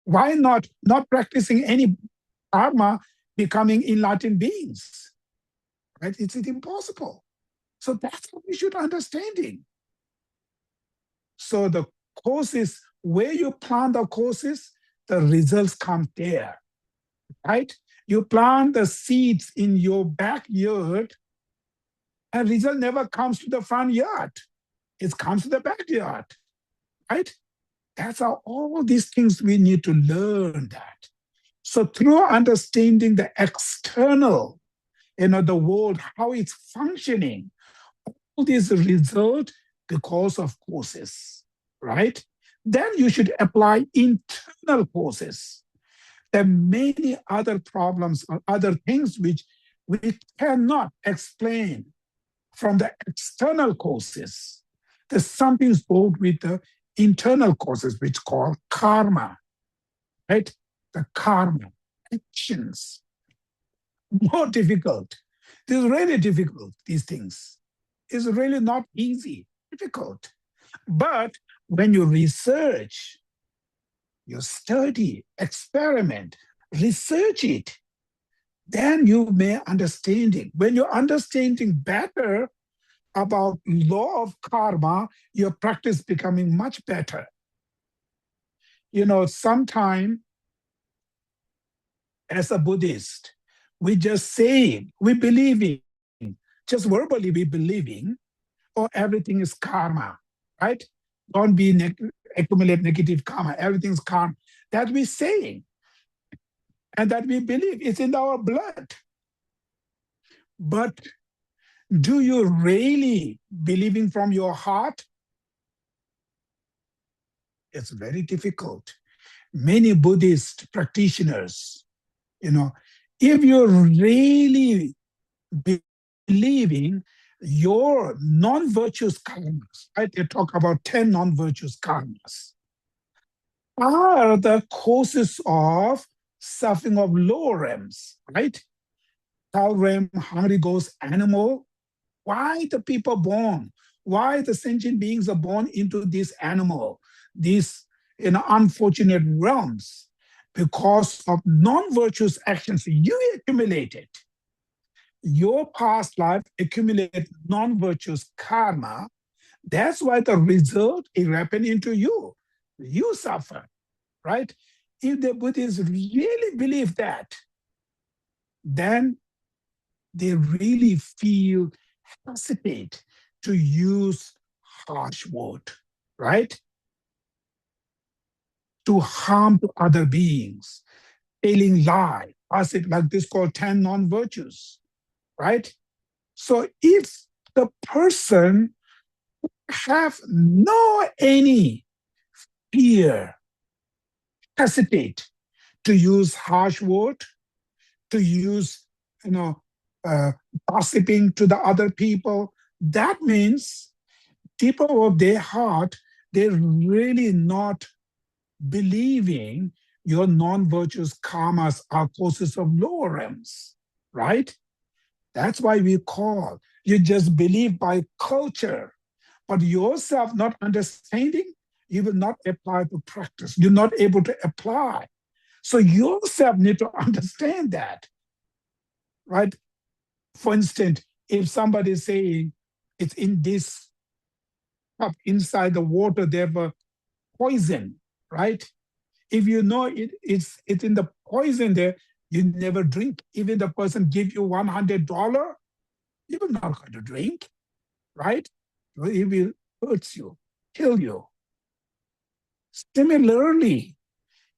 Why not practicing any karma, becoming enlightened beings, right? It's impossible. So that's what we should understanding. So the causes, where you plant the causes, the results come there, right? You plant the seeds in your backyard, and result never comes to the front yard. It comes to the backyard, right? That's how all these things we need to learn that. So through understanding the external, the world, how it's functioning, all these result because of causes, right? Then you should apply internal causes. There are many other problems or other things which we cannot explain from the external causes. There's something involved with the internal causes, which call karma, right? The karma, actions. More difficult. This is really difficult, these things. It's really not easy, difficult. But when you research, you study, experiment, research it, then you may understand it. When you're understanding better about law of karma, your practice becoming much better. Sometime as a Buddhist, we just say, we believe in, just verbally we believing, or everything is karma, right? Don't be accumulate negative karma, everything's karma. That we're saying, and that we believe it's in our blood. But do you really believing from your heart? It's very difficult. Many Buddhist practitioners, if you're really believing your non-virtuous karmas, right? They talk about 10 non-virtuous karmas, are the causes of suffering of lower realms, right? Cow realm, hungry ghost, animal. Why the people born? Why the sentient beings are born into this animal, these unfortunate realms? Because of non-virtuous actions you accumulated. Your past life accumulated non-virtuous karma. That's why the result is happened into you. You suffer, right? If the Buddhists really believe that, then they really feel hesitate to use harsh word, right? To harm to other beings, telling lie, as it like this called 10 non-virtues, right? So if the person have no any fear, hesitate to use harsh word, to use, gossiping to the other people, that means deeper of their heart, they're really not believing your non-virtuous karmas are causes of lower realms, right? That's why we call, you just believe by culture, but yourself not understanding, you will not apply to practice. You're not able to apply. So yourself need to understand that, right? For instance, if somebody is saying it's in this cup inside the water, they have a poison, right? If you know it's in the poison there, you never drink. Even the person give you $100, you're not going to drink, right? It will hurt you, kill you. Similarly,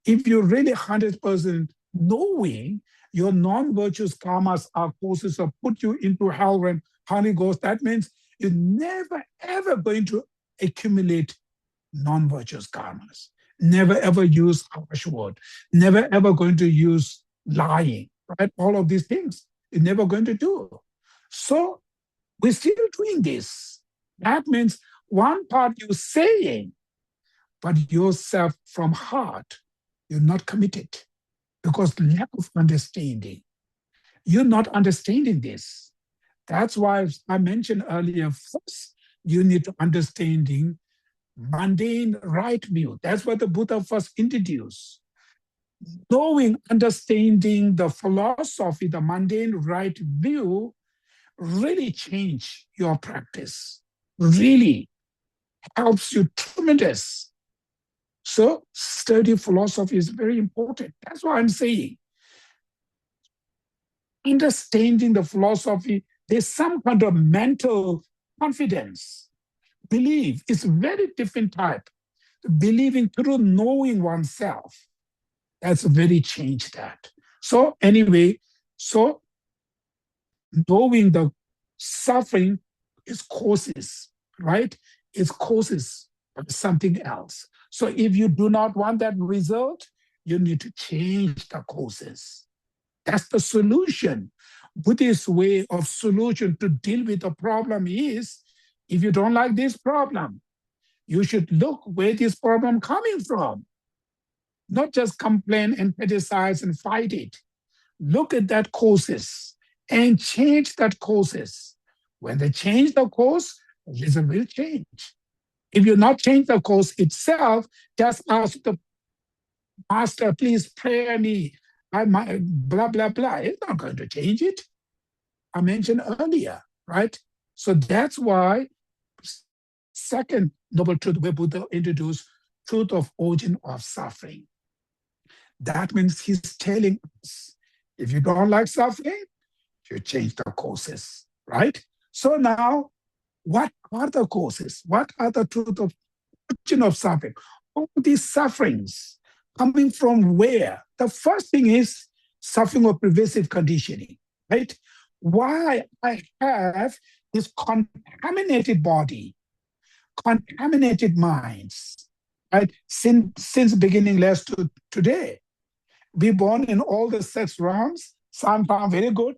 if you're really 100% knowing your non-virtuous karmas are causes of put you into hell when Holy Ghost, that means you're never ever going to accumulate non-virtuous karmas. Never ever use harsh word. Never ever going to use lying, right? All of these things you're never going to do. So we're still doing this. That means one part you're saying, but yourself from heart, you're not committed because lack of understanding. You're not understanding this. That's why I mentioned earlier, first, you need to understanding mundane right view. That's what the Buddha first introduced. Knowing, understanding the philosophy, the mundane right view, really change your practice. Really helps you tremendous. So study philosophy is very important. That's why I'm saying. Understanding the philosophy, there's some kind of mental confidence. Belief is very different type. Believing through knowing oneself. That's very changed that. So anyway, so knowing the suffering is causes, right? It's causes of something else. So if you do not want that result, you need to change the causes. That's the solution. Buddhist way of solution to deal with the problem is, if you don't like this problem, you should look where this problem coming from. Not just complain and criticize and fight it. Look at that causes and change that causes. When they change the cause, the result will change. If you not change the cause itself, just ask the master, please pray me. Blah, blah, blah. It's not going to change it. I mentioned earlier, right? So that's why second noble truth where Buddha introduced truth of origin of suffering. That means he's telling us, if you don't like suffering, you change the causes, right? So now, what are the causes? What are the truth of origin of suffering? All these sufferings coming from where? The first thing is suffering of pervasive conditioning, right? Why I have this contaminated body, contaminated minds, right? Since beginningless to today. We born in all the sex realms, sometimes very good,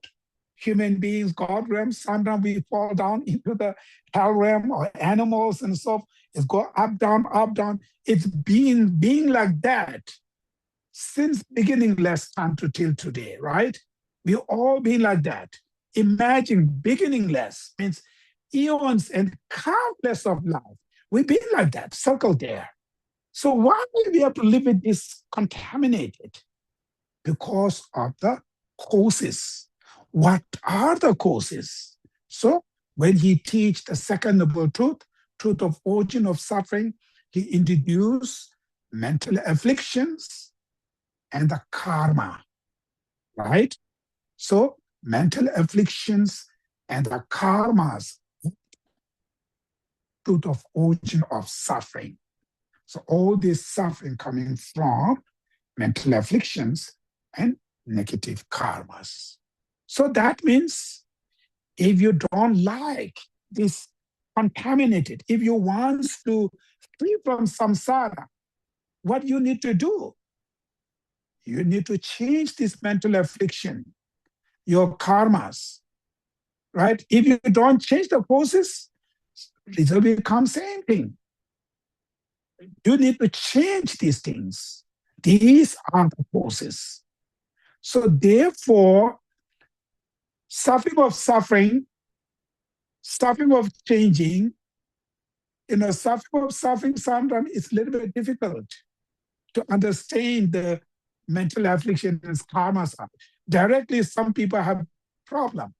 human beings, God realms, sometimes we fall down into the hell realm or animals and so it's go up, down, up, down. It's being like that since beginningless time to till today, right? We all been like that. Imagine beginningless means eons and countless of life. We've been like that, circle there. So why do we have to live with this contaminated? Because of the causes. What are the causes? So when he teach the second noble truth, truth of origin of suffering, he introduced mental afflictions and the karma, right? So mental afflictions and the karmas, truth of origin of suffering. So all this suffering coming from mental afflictions and negative karmas. So that means if you don't like this contaminated, if you want to free from samsara, what you need to do? You need to change this mental affliction, your karmas, right? If you don't change the causes, it will become same thing. You need to change these things. These are the causes. So therefore, suffering of changing, suffering of suffering sometimes it's a little bit difficult to understand the mental affliction is karma side. Directly, some people have problem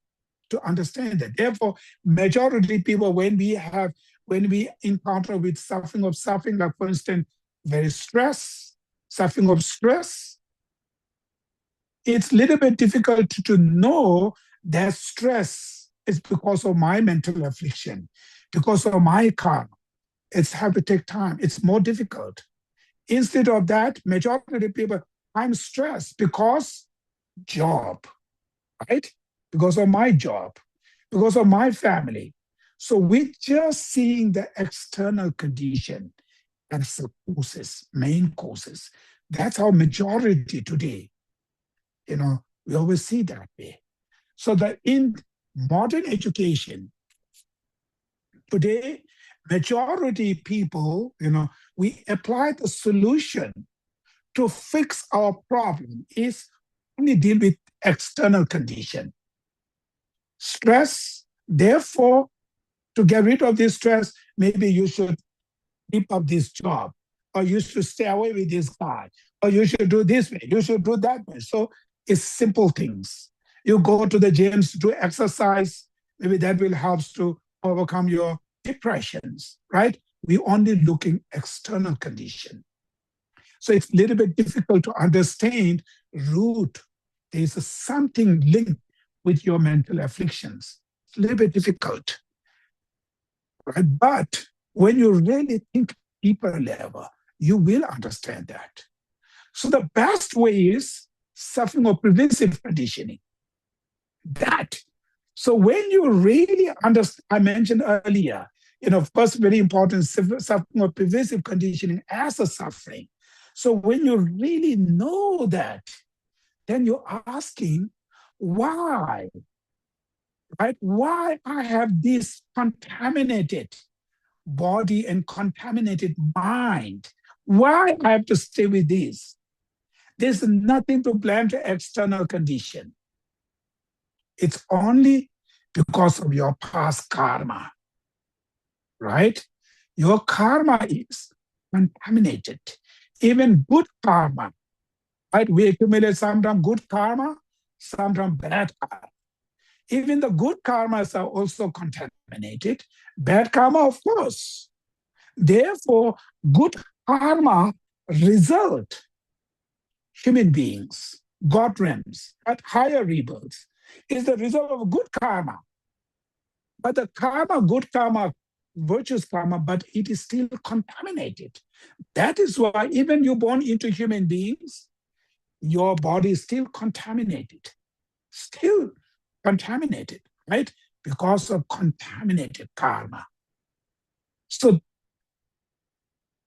to understand that. Therefore, majority people, when we encounter with suffering, like for instance, very suffering of stress, it's a little bit difficult to know that stress is because of my mental affliction, because of my karma. It's have to take time. It's more difficult. Instead of that, majority of people, I'm stressed because job, right? Because of my job, because of my family. So we're just seeing the external condition as the causes, main causes. That's our majority today. We always see that way. So that in modern education, today, majority people, we apply the solution to fix our problem is only deal with external condition. Stress, therefore, to get rid of this stress, maybe you should keep up this job, or you should stay away with this guy, or you should do this way, you should do that way. So it's simple things. You go to the gyms to do exercise, maybe that will help to overcome your depressions, right? We only looking external condition. So it's a little bit difficult to understand root. There's something linked with your mental afflictions. It's a little bit difficult, right? But when you really think deeper level, you will understand that. So the best way is suffering of pervasive conditioning. So when you really understand, I mentioned earlier, first very important, suffering of pervasive conditioning as a suffering. So when you really know that, then you're asking, why? Right? Why I have this contaminated body and contaminated mind? Why I have to stay with this? There's nothing to blame the external condition. It's only because of your past karma, right? Your karma is contaminated. Even good karma, right? We accumulate sometimes good karma, sometimes bad karma. Even the good karmas are also contaminated. Bad karma, of course. Therefore, good karma result human beings, God realms, at higher rebirths, is the result of good karma. But the karma, good karma, virtuous karma, but it is still contaminated. That is why even you're born into human beings, your body is still contaminated. Still contaminated, right? Because of contaminated karma. So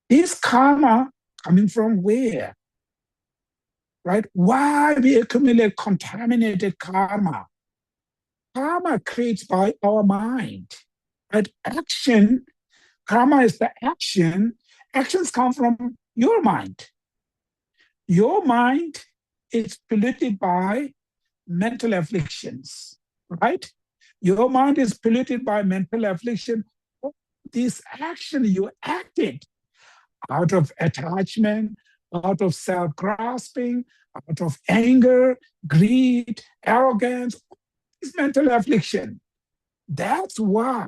this karma coming from where? Right? Why we accumulate contaminated karma? Karma creates by our mind. Right? Action, karma is the action. Actions come from your mind. Your mind is polluted by mental afflictions, right? Your mind is polluted by mental affliction. This action you acted out of attachment, out of self-grasping, out of anger, greed, arrogance, is mental affliction. That's why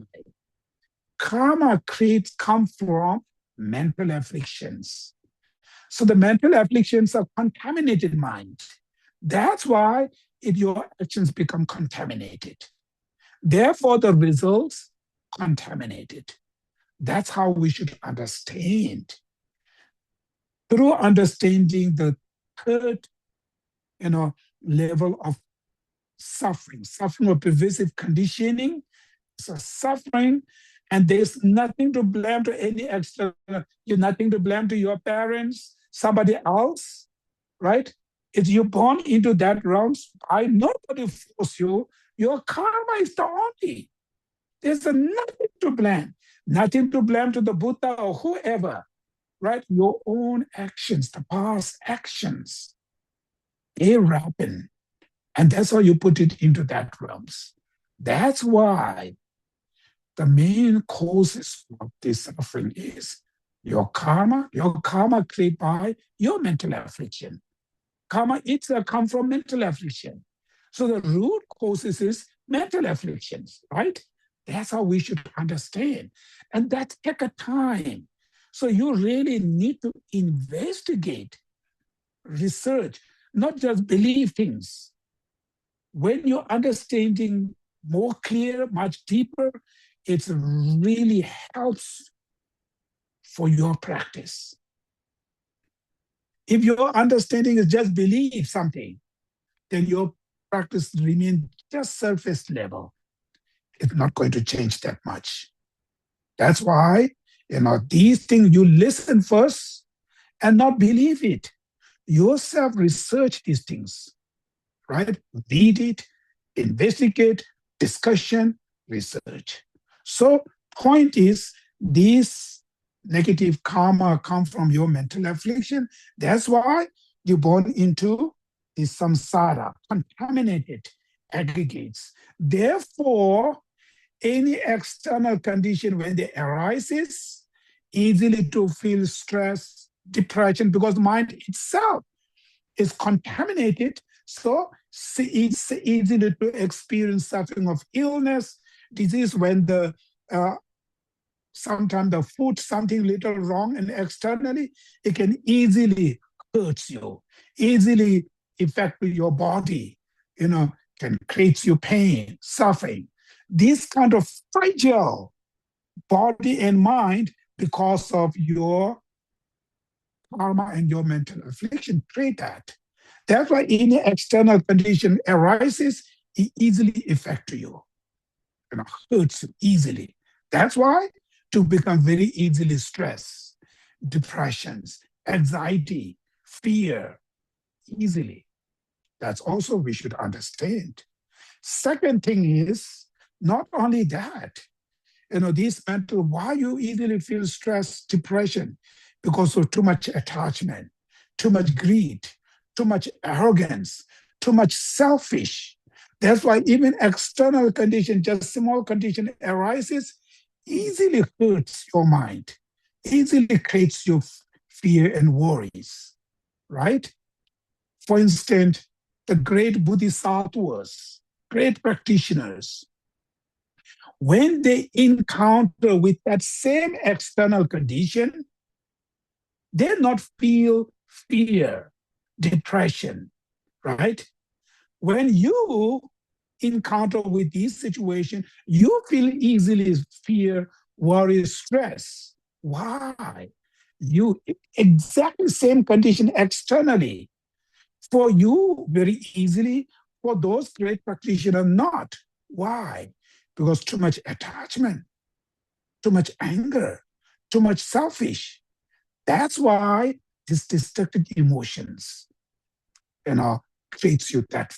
karma creates come from mental afflictions. So the mental afflictions are contaminated mind. That's why your actions become contaminated. Therefore, the results contaminated. That's how we should understand. Through understanding the third, level of suffering of pervasive conditioning, so suffering, and there's nothing to blame to any external, you're nothing to blame to your parents, somebody else, right? If you're born into that realm, nobody force you. Your karma is the only. There's nothing to blame. Nothing to blame to the Buddha or whoever, right? Your own actions, the past actions, they happen. And that's how you put it into that realms. That's why the main causes of this suffering is your karma created by your mental affliction. Karma itself comes from mental affliction. So the root causes is mental afflictions, right? That's how we should understand. And that takes a time. So you really need to investigate, research, not just believe things. When you're understanding more clear, much deeper, it really helps for your practice. If your understanding is just believe something, then your practice remains just surface level. It's not going to change that much. That's why, these things you listen first and not believe it. Yourself research these things, right? Read it, investigate, discussion, research. So point is, these negative karma come from your mental affliction. That's why you're born into the samsara, contaminated aggregates. Therefore, any external condition when they arises, easily to feel stress, depression, because the mind itself is contaminated. So it's easy to experience suffering of illness, disease when the sometimes the food something little wrong and externally, it can easily hurt you, easily affect your body, can create you pain, suffering. This kind of fragile body and mind because of your karma and your mental affliction create that. That's why any external condition arises, it easily affects you, hurts you easily. That's why to become very easily stressed, depressions, anxiety, fear, easily. That's also we should understand. Second thing is, not only that, these mental, why you easily feel stress, depression, because of too much attachment, too much greed, too much arrogance, too much selfish. That's why even external condition, just small condition arises, easily hurts your mind, easily creates your fear and worries, right? For instance, the great Bodhisattvas, great practitioners, when they encounter with that same external condition, they not feel fear, depression, right? When you encounter with this situation, you feel easily fear, worry, stress. Why? You exactly same condition externally. For you, very easily, for those great practitioners, not. Why? Because too much attachment, too much anger, too much selfish. That's why these destructive emotions, creates you that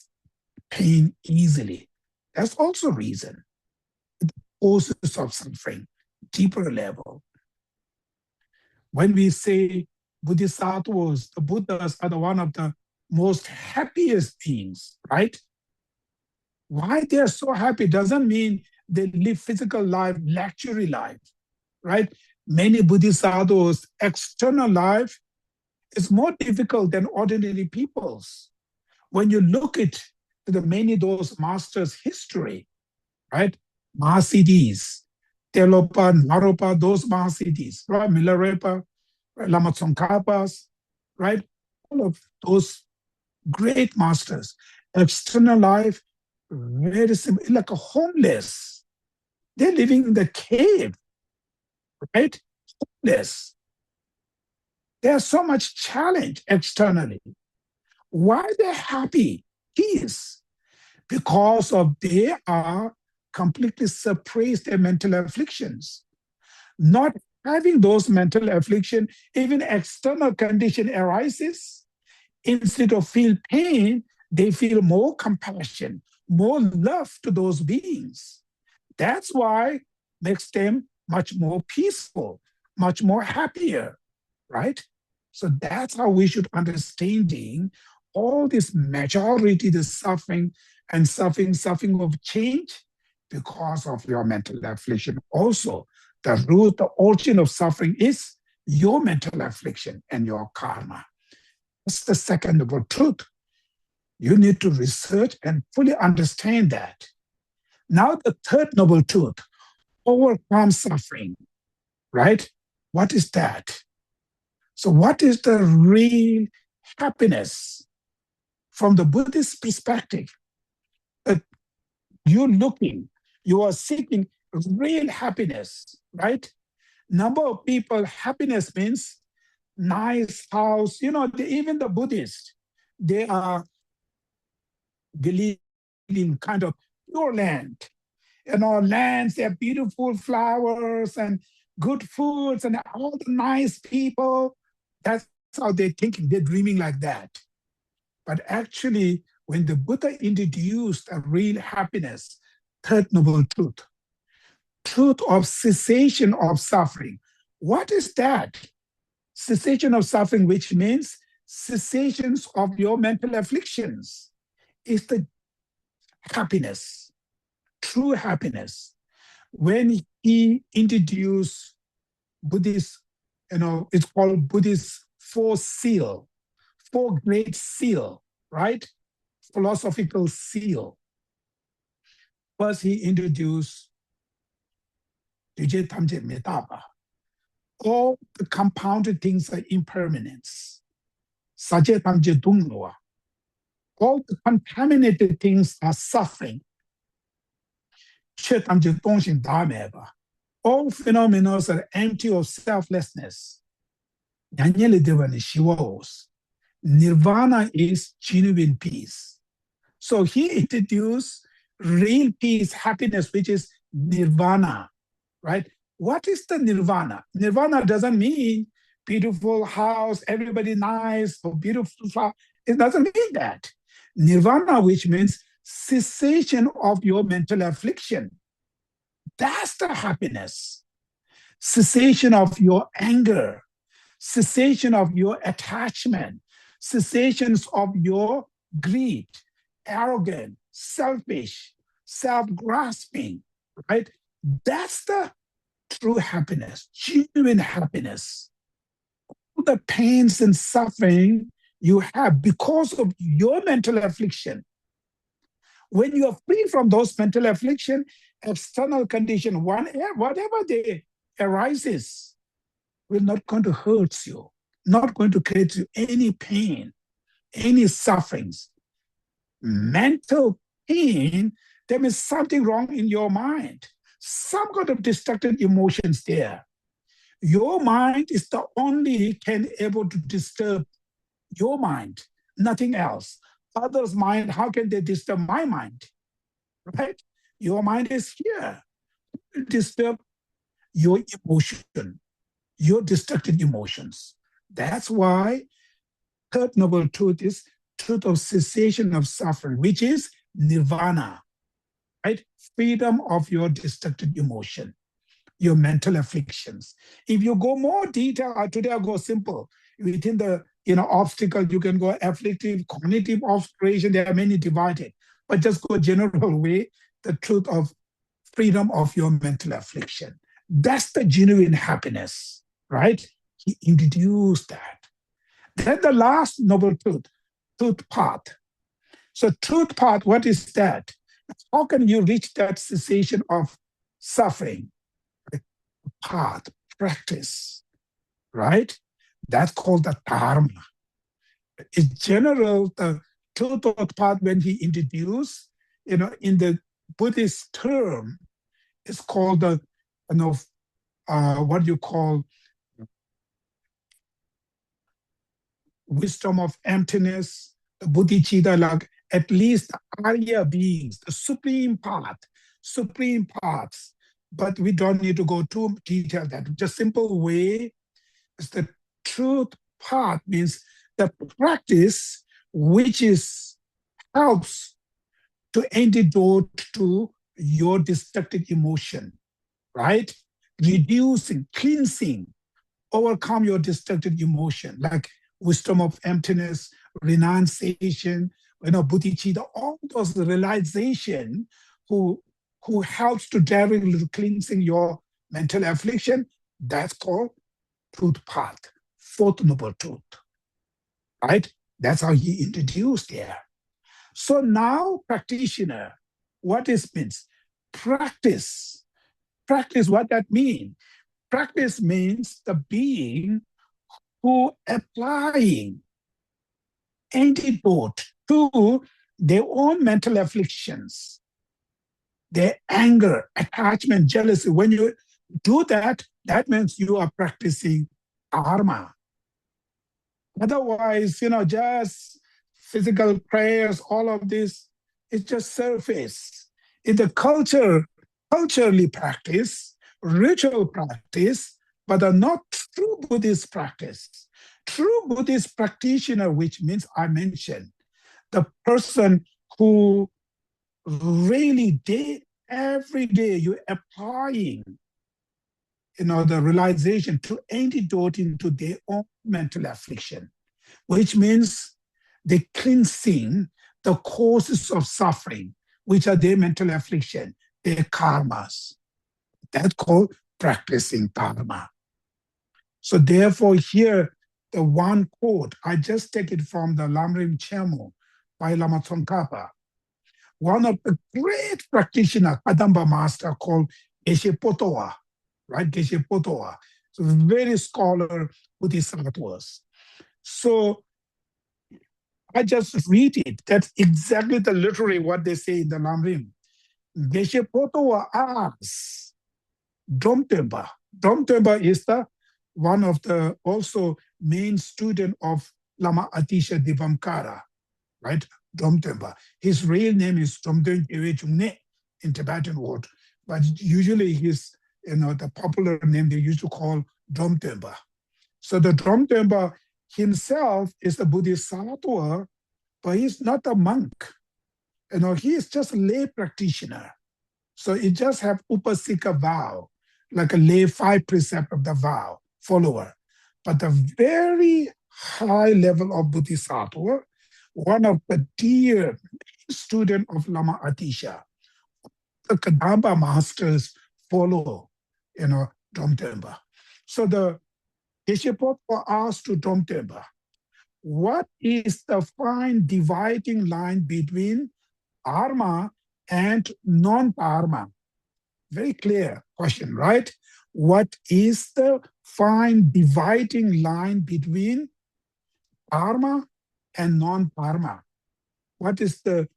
pain easily. That's also reason. Causes of suffering, deeper level. When we say Bodhisattvas, the Buddhas are the one of the most happiest beings, right? Why they're so happy doesn't mean they live physical life, luxury life, right? Many Bodhisattvas' external life is more difficult than ordinary people's. When you look at the many those masters' history, right? Mahasiddhis, Telopa, Naropa, those Mahasiddhis, right? Milarepa, Lama Tsongkhapas, right? All of those great masters, external life, very simple, like a homeless. They're living in the cave, right? Homeless. There's so much challenge externally. Why they're happy? Peace. Because of they are completely suppressed their mental afflictions. Not having those mental affliction, even external condition arises, instead of feel pain, they feel more compassion, more love to those beings. That's why makes them much more peaceful, much more happier, right? So that's how we should understanding all this majority, the suffering and suffering of change because of your mental affliction. Also, the root, the origin of suffering is your mental affliction and your karma. That's the second noble truth. You need to research and fully understand that. Now, the third noble truth, overcome suffering, right? What is that? So, what is the real happiness from the Buddhist perspective? You are seeking real happiness, right? Number of people, happiness means nice house. Even the Buddhists, they are believe in kind of pure land. Lands, they have beautiful flowers and good foods and all the nice people. That's how they're thinking. They're dreaming like that. But actually, when the Buddha introduced a real happiness, third noble truth of cessation of suffering. What is that? Cessation of suffering, which means cessations of your mental afflictions, is the happiness, true happiness. When he introduced Buddhist, it's called Buddhist four great seal, right? Philosophical seal. First, he introduced all the compounded things are impermanence. All the contaminated things are suffering. All phenomena are empty of selflessness. Nirvana is genuine peace. So he introduced real peace, happiness, which is nirvana, right? What is the nirvana? Nirvana doesn't mean beautiful house, everybody nice, or beautiful flower. It doesn't mean that. Nirvana, which means cessation of your mental affliction. That's the happiness. Cessation of your anger, cessation of your attachment, cessations of your greed, arrogant, selfish, self-grasping, right? That's the true happiness, genuine happiness. All the pains and suffering you have because of your mental affliction. When you are free from those mental affliction, external condition, whatever they arises, will not going to hurt you, not going to create you any pain, any sufferings. Mental pain, there is something wrong in your mind. Some kind of destructive emotions there. Your mind is the only can able to disturb your mind, nothing else. Others' mind, how can they disturb my mind? Right? Your mind is here. Disturb your emotion, your destructive emotions. That's why third noble truth is truth of cessation of suffering, which is nirvana, right? Freedom of your destructive emotion, your mental afflictions. If you go more detail, today I'll go simple. Within the obstacle, you can go afflictive, cognitive obscuration. There are many divided, but just go general way. The truth of freedom of your mental affliction. That's the genuine happiness, right? He introduced that. Then the last noble truth path. So truth path, what is that? How can you reach that cessation of suffering? Path, practice, right? That's called the dharma. In general, the truth path, when he introduced, in the Buddhist term, it's called the, what you call wisdom of emptiness, the bodhicitta, like at least Arya beings, the supreme paths. But we don't need to go too detailed. That just simple way is the truth path means the practice which helps to antidote to your destructive emotion, right? Reducing, cleansing, overcome your destructive emotion, like wisdom of emptiness, renunciation, bodhicitta, all those realization who helps to directly cleansing your mental affliction. That's called truth path, fourth noble truth, right? That's how he introduced there. So now, practitioner, what this means? Practice. Practice, what that means? Practice means the being who applying antidote to their own mental afflictions, their anger, attachment, jealousy. When you do that, that means you are practicing karma. Otherwise, just physical prayers, all of this, it's just surface. In the culturally practice, ritual practice, but are not true Buddhist practice. True Buddhist practitioner, which means I mentioned, the person who really every day you're applying, the realization to antidote into their own mental affliction, which means they cleansing the causes of suffering, which are their mental affliction, their karmas. That's called practicing karma. So therefore here, the one quote, I just take it from the Lamrim Chemo by Lama Tsongkhapa. One of the great practitioner, Kadamba master called Geshe Potowa, right? Geshe Potowa. So very scholar Bodhisattvas. So I just read it. That's exactly the literally what they say in the Lamrim. Geshe Potowa asks Dromtempa. Dromtempa is the one of the also main student of Lama Atisha Divankara, right? Dromtempa. His real name is Dromten Gyewechungne in Tibetan word, but usually his, the popular name they used to call Dromtempa. So the Dromtempa himself is a Bodhisattva, but he's not a monk. He is just a lay practitioner. So he just have upasika vow, like a lay 5 precept of the vow follower. But the very high level of Bodhisattva, one of the dear student of Lama Atisha, the Kadamba masters follow, Dromtempa. So the Geshe-Potpa asked to Dromtempa, what is the fine dividing line between dharma and non-dharma? Very clear question, right? What is the fine dividing line between dharma and non-dharma? What is the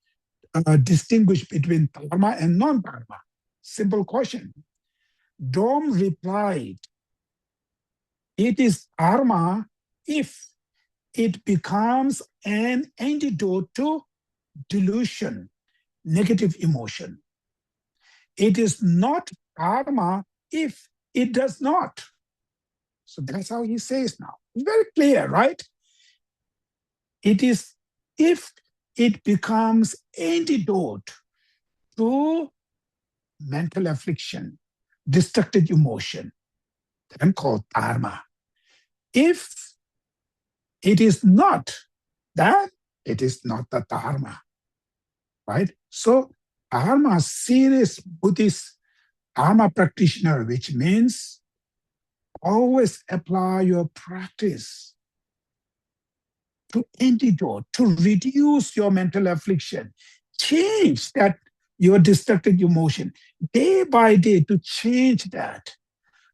distinguish between dharma and non-dharma? Simple question. Dom replied, it is dharma if it becomes an antidote to delusion, negative emotion. It is not dharma if it does not. So that's how he says now. It's very clear, right? It is if it becomes antidote to mental affliction, destructive emotion, then called dharma. If it is not that, it is not the dharma, right? So dharma, serious Buddhist dharma practitioner, which means always apply your practice to antidote, to reduce your mental affliction, change that your destructive emotion day by day, to change that.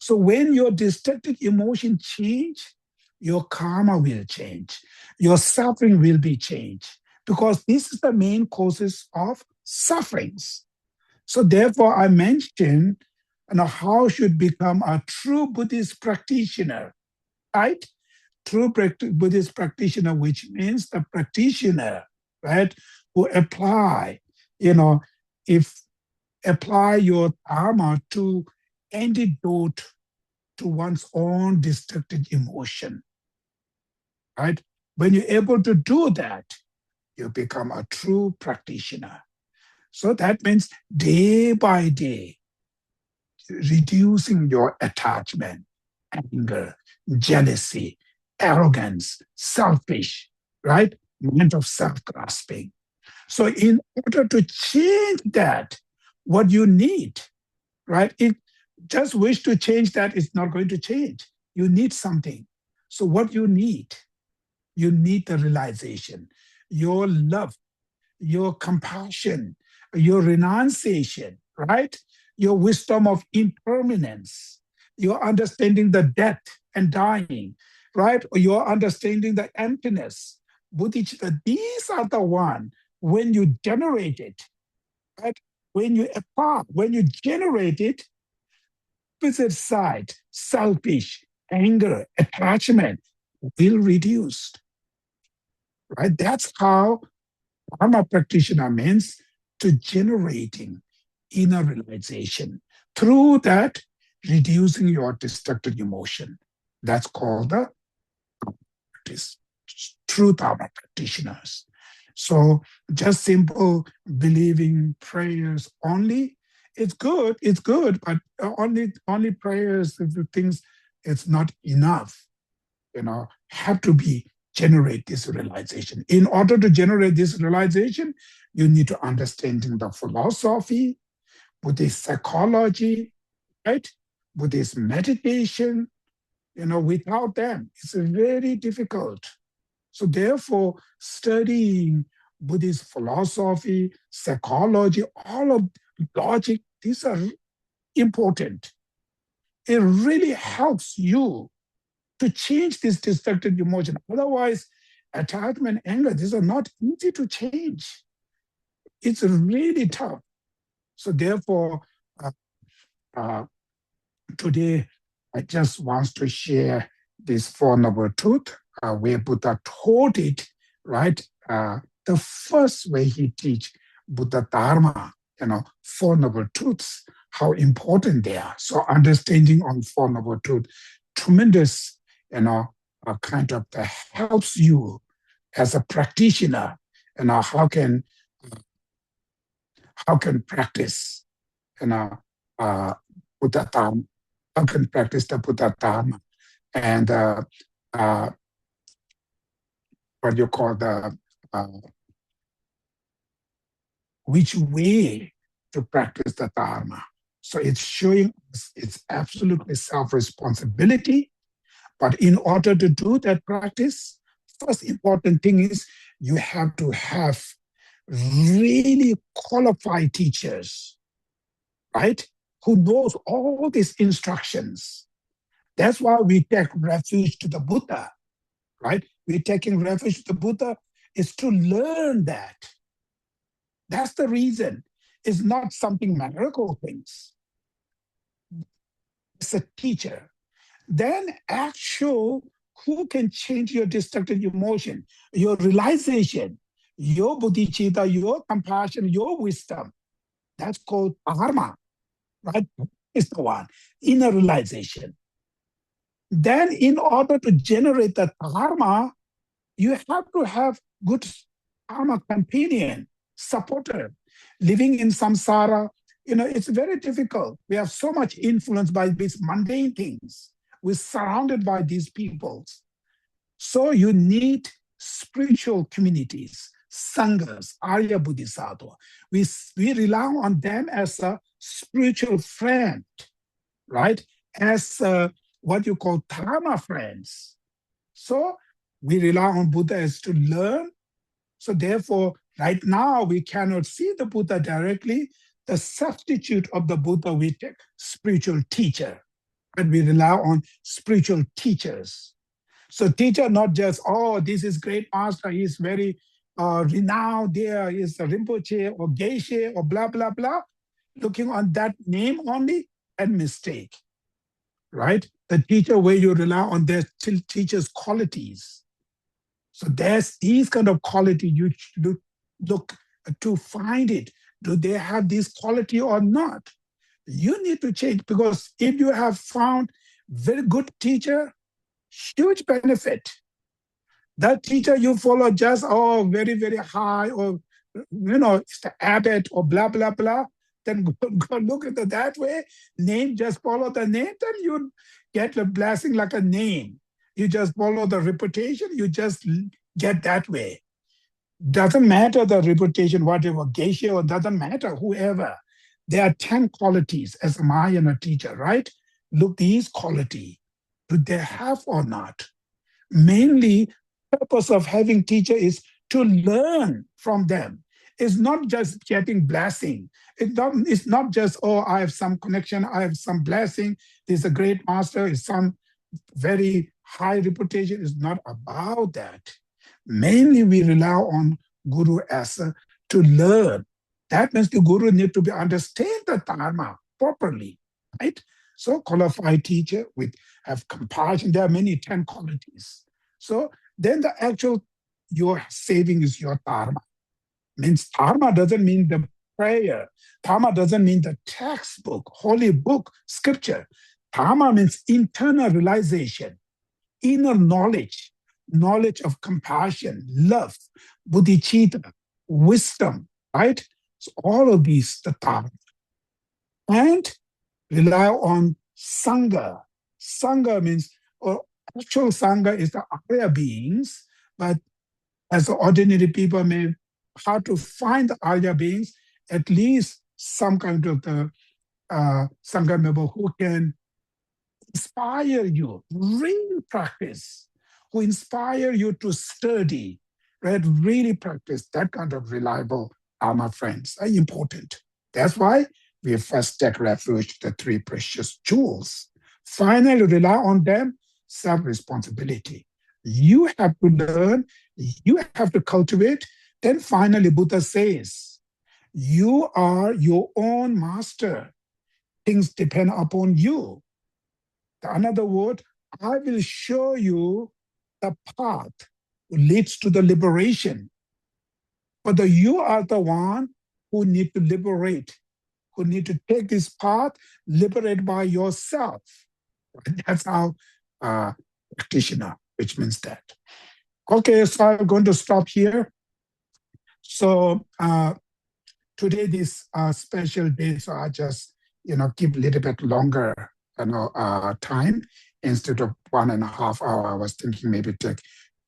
So when your destructive emotion change, your karma will change, your suffering will be changed, because this is the main causes of sufferings. So therefore, I mentioned how should become a true Buddhist practitioner, right? True Buddhist practitioner, which means the practitioner, right, who apply your dharma to antidote to one's own destructive emotion, right? When you're able to do that, you become a true practitioner. So that means day by day, reducing your attachment, anger, jealousy, arrogance, selfish, right? Mind of self-grasping. So in order to change that, what you need, right? If just wish to change that, it's not going to change. You need something. So what you need you need the realization, your love, your compassion, your renunciation, right? Your wisdom of impermanence, your understanding the death and dying, right? Or your understanding the emptiness. Bodhicitta, these are the one when you generate it, right? When you apply, when you generate it, opposite side, selfish, anger, attachment will reduce, right? That's how Dharma practitioner means to generating inner realization. Through that, reducing your destructive emotion. That's called the practice. True Dharma practitioners. So just simple believing prayers only, it's good, but only prayers, the things, it's not enough. Have to be generate this realization. In order to generate this realization, you need to understanding the philosophy, Buddhist psychology, right? Buddhist meditation. Without them, it's very difficult. So therefore, studying Buddhist philosophy, psychology, all of logic, these are important. It really helps you to change this destructive emotion. Otherwise, attachment, anger, these are not easy to change. It's really tough. So therefore, uh, uh, today, I just want to share this Four Noble Truths, where Buddha taught it, right? The first way he teach Buddha Dharma, Four Noble Truths, how important they are. So understanding on Four Noble Truths, tremendous, kind of helps you as a practitioner, how can practice, you know, uh, Buddha Dharma, how can practice the Buddha Dharma, and what you call the which way to practice the Dharma. So it's showing us it's absolutely self-responsibility. But in order to do that practice, first important thing is you have to have really qualified teachers, right? Who knows all these instructions. That's why we take refuge to the Buddha, right? We're taking refuge to the Buddha is to learn that. That's the reason. It's not something miracle things. It's a teacher. Then actual who can change your destructive emotion, your realization, your bodhicitta, your compassion, your wisdom. That's called dharma, right? It's the one, inner realization. Then in order to generate the dharma, you have to have good dharma companion, supporter. Living in samsara, it's very difficult. We have so much influence by these mundane things. We're surrounded by these peoples. So you need spiritual communities, sanghas, Arya Bodhisattva. We rely on them as a spiritual friend, right? As what you call dharma friends. So we rely on Buddha as to learn. So therefore, right now we cannot see the Buddha directly. The substitute of the Buddha, we take spiritual teacher, and we rely on spiritual teachers. So teacher, not just, oh, this is great master, he's very renowned there, he's a Rinpoche or Geishe or blah, blah, blah. Looking on that name only, and mistake, right? The teacher where you rely on their teacher's qualities. So there's these kind of quality you look to find it. Do they have this quality or not? You need to change, because if you have found very good teacher, huge benefit. That teacher you follow just, very, very high, or, it's the abbot or blah, blah, blah, then go look at it that way. Name, just follow the name, then you get the blessing like a name. You just follow the reputation, you just get that way. Doesn't matter the reputation, whatever, geisha, or doesn't matter, whoever. There are 10 qualities as a Mahayana teacher, right? Look, these qualities, do they have or not? Mainly, purpose of having teacher is to learn from them. It's not just getting blessing. It's not just, oh, I have some connection, I have some blessing. There's a great master, it's some very high reputation. It's not about that. Mainly we rely on Guru as to learn. That means the Guru need to be understand the Dharma properly, right? So qualified teacher with have compassion. There are many 10 qualities. So then the actual your saving is your Dharma. Means Dharma doesn't mean the prayer. Dharma doesn't mean the textbook, holy book, scripture. Dharma means internal realization, inner knowledge, knowledge of compassion, love, bodhicitta, wisdom, right? So all of these, the Dharma. And rely on Sangha. Sangha means, or actual Sangha is the Arya beings, but as ordinary people may hard to find the Arya beings, at least some kind of the Sangha member who can inspire you, really practice, who inspire you to study, right? Really practice that kind of reliable Dharma friends are important. That's why we first take refuge to the three precious jewels. Finally, rely on them, self-responsibility. You have to learn, you have to cultivate. Then finally, Buddha says, you are your own master. Things depend upon you. Another word, I will show you the path leads to the liberation. But you are the one who need to liberate, who need to take this path, liberate by yourself. That's our practitioner, which means that. Okay, so I'm going to stop here. So today this special day, so I just keep a little bit longer time instead of 1.5 hours. I was thinking maybe take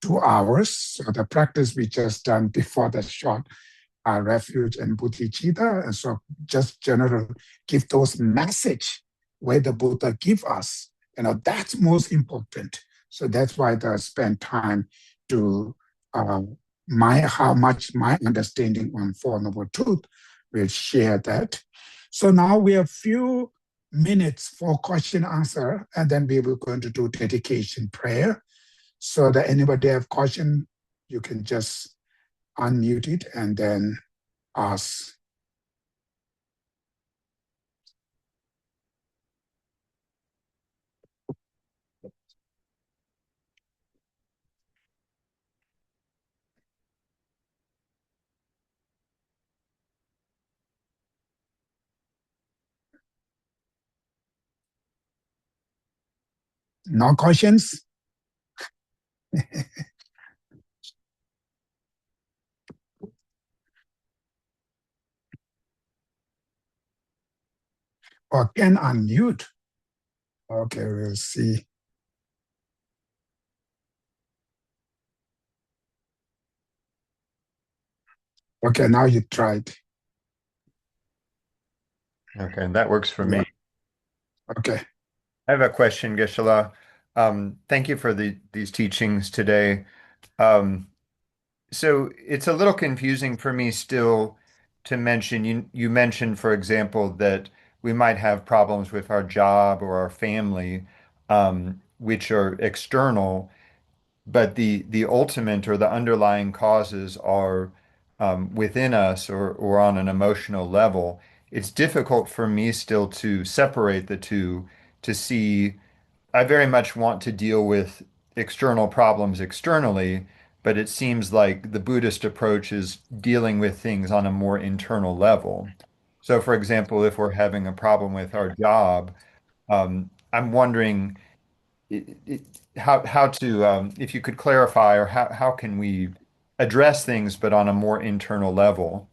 2 hours. So the practice we just done before the short refuge and bodhicitta, and so just general give those message where the Buddha give us. That's most important. So that's why I spend time to how much my understanding on Four Noble Truth will share that. So now we have few minutes for question answer, and then we will going to do dedication prayer. So that anybody have question, you can just unmute it and then ask. No questions? Or can unmute? Okay, we'll see. Okay, now you tried. Okay, that works for me. Okay. I have a question, Geshe-la. Thank you for these teachings today. So it's a little confusing for me still to mention, you mentioned, for example, that we might have problems with our job or our family, which are external, but the ultimate or the underlying causes are within us or on an emotional level. It's difficult for me still to separate the two, to see. I very much want to deal with external problems externally, but it seems like the Buddhist approach is dealing with things on a more internal level. So, for example, if we're having a problem with our job, I'm wondering how to, if you could clarify, or how can we address things, but on a more internal level?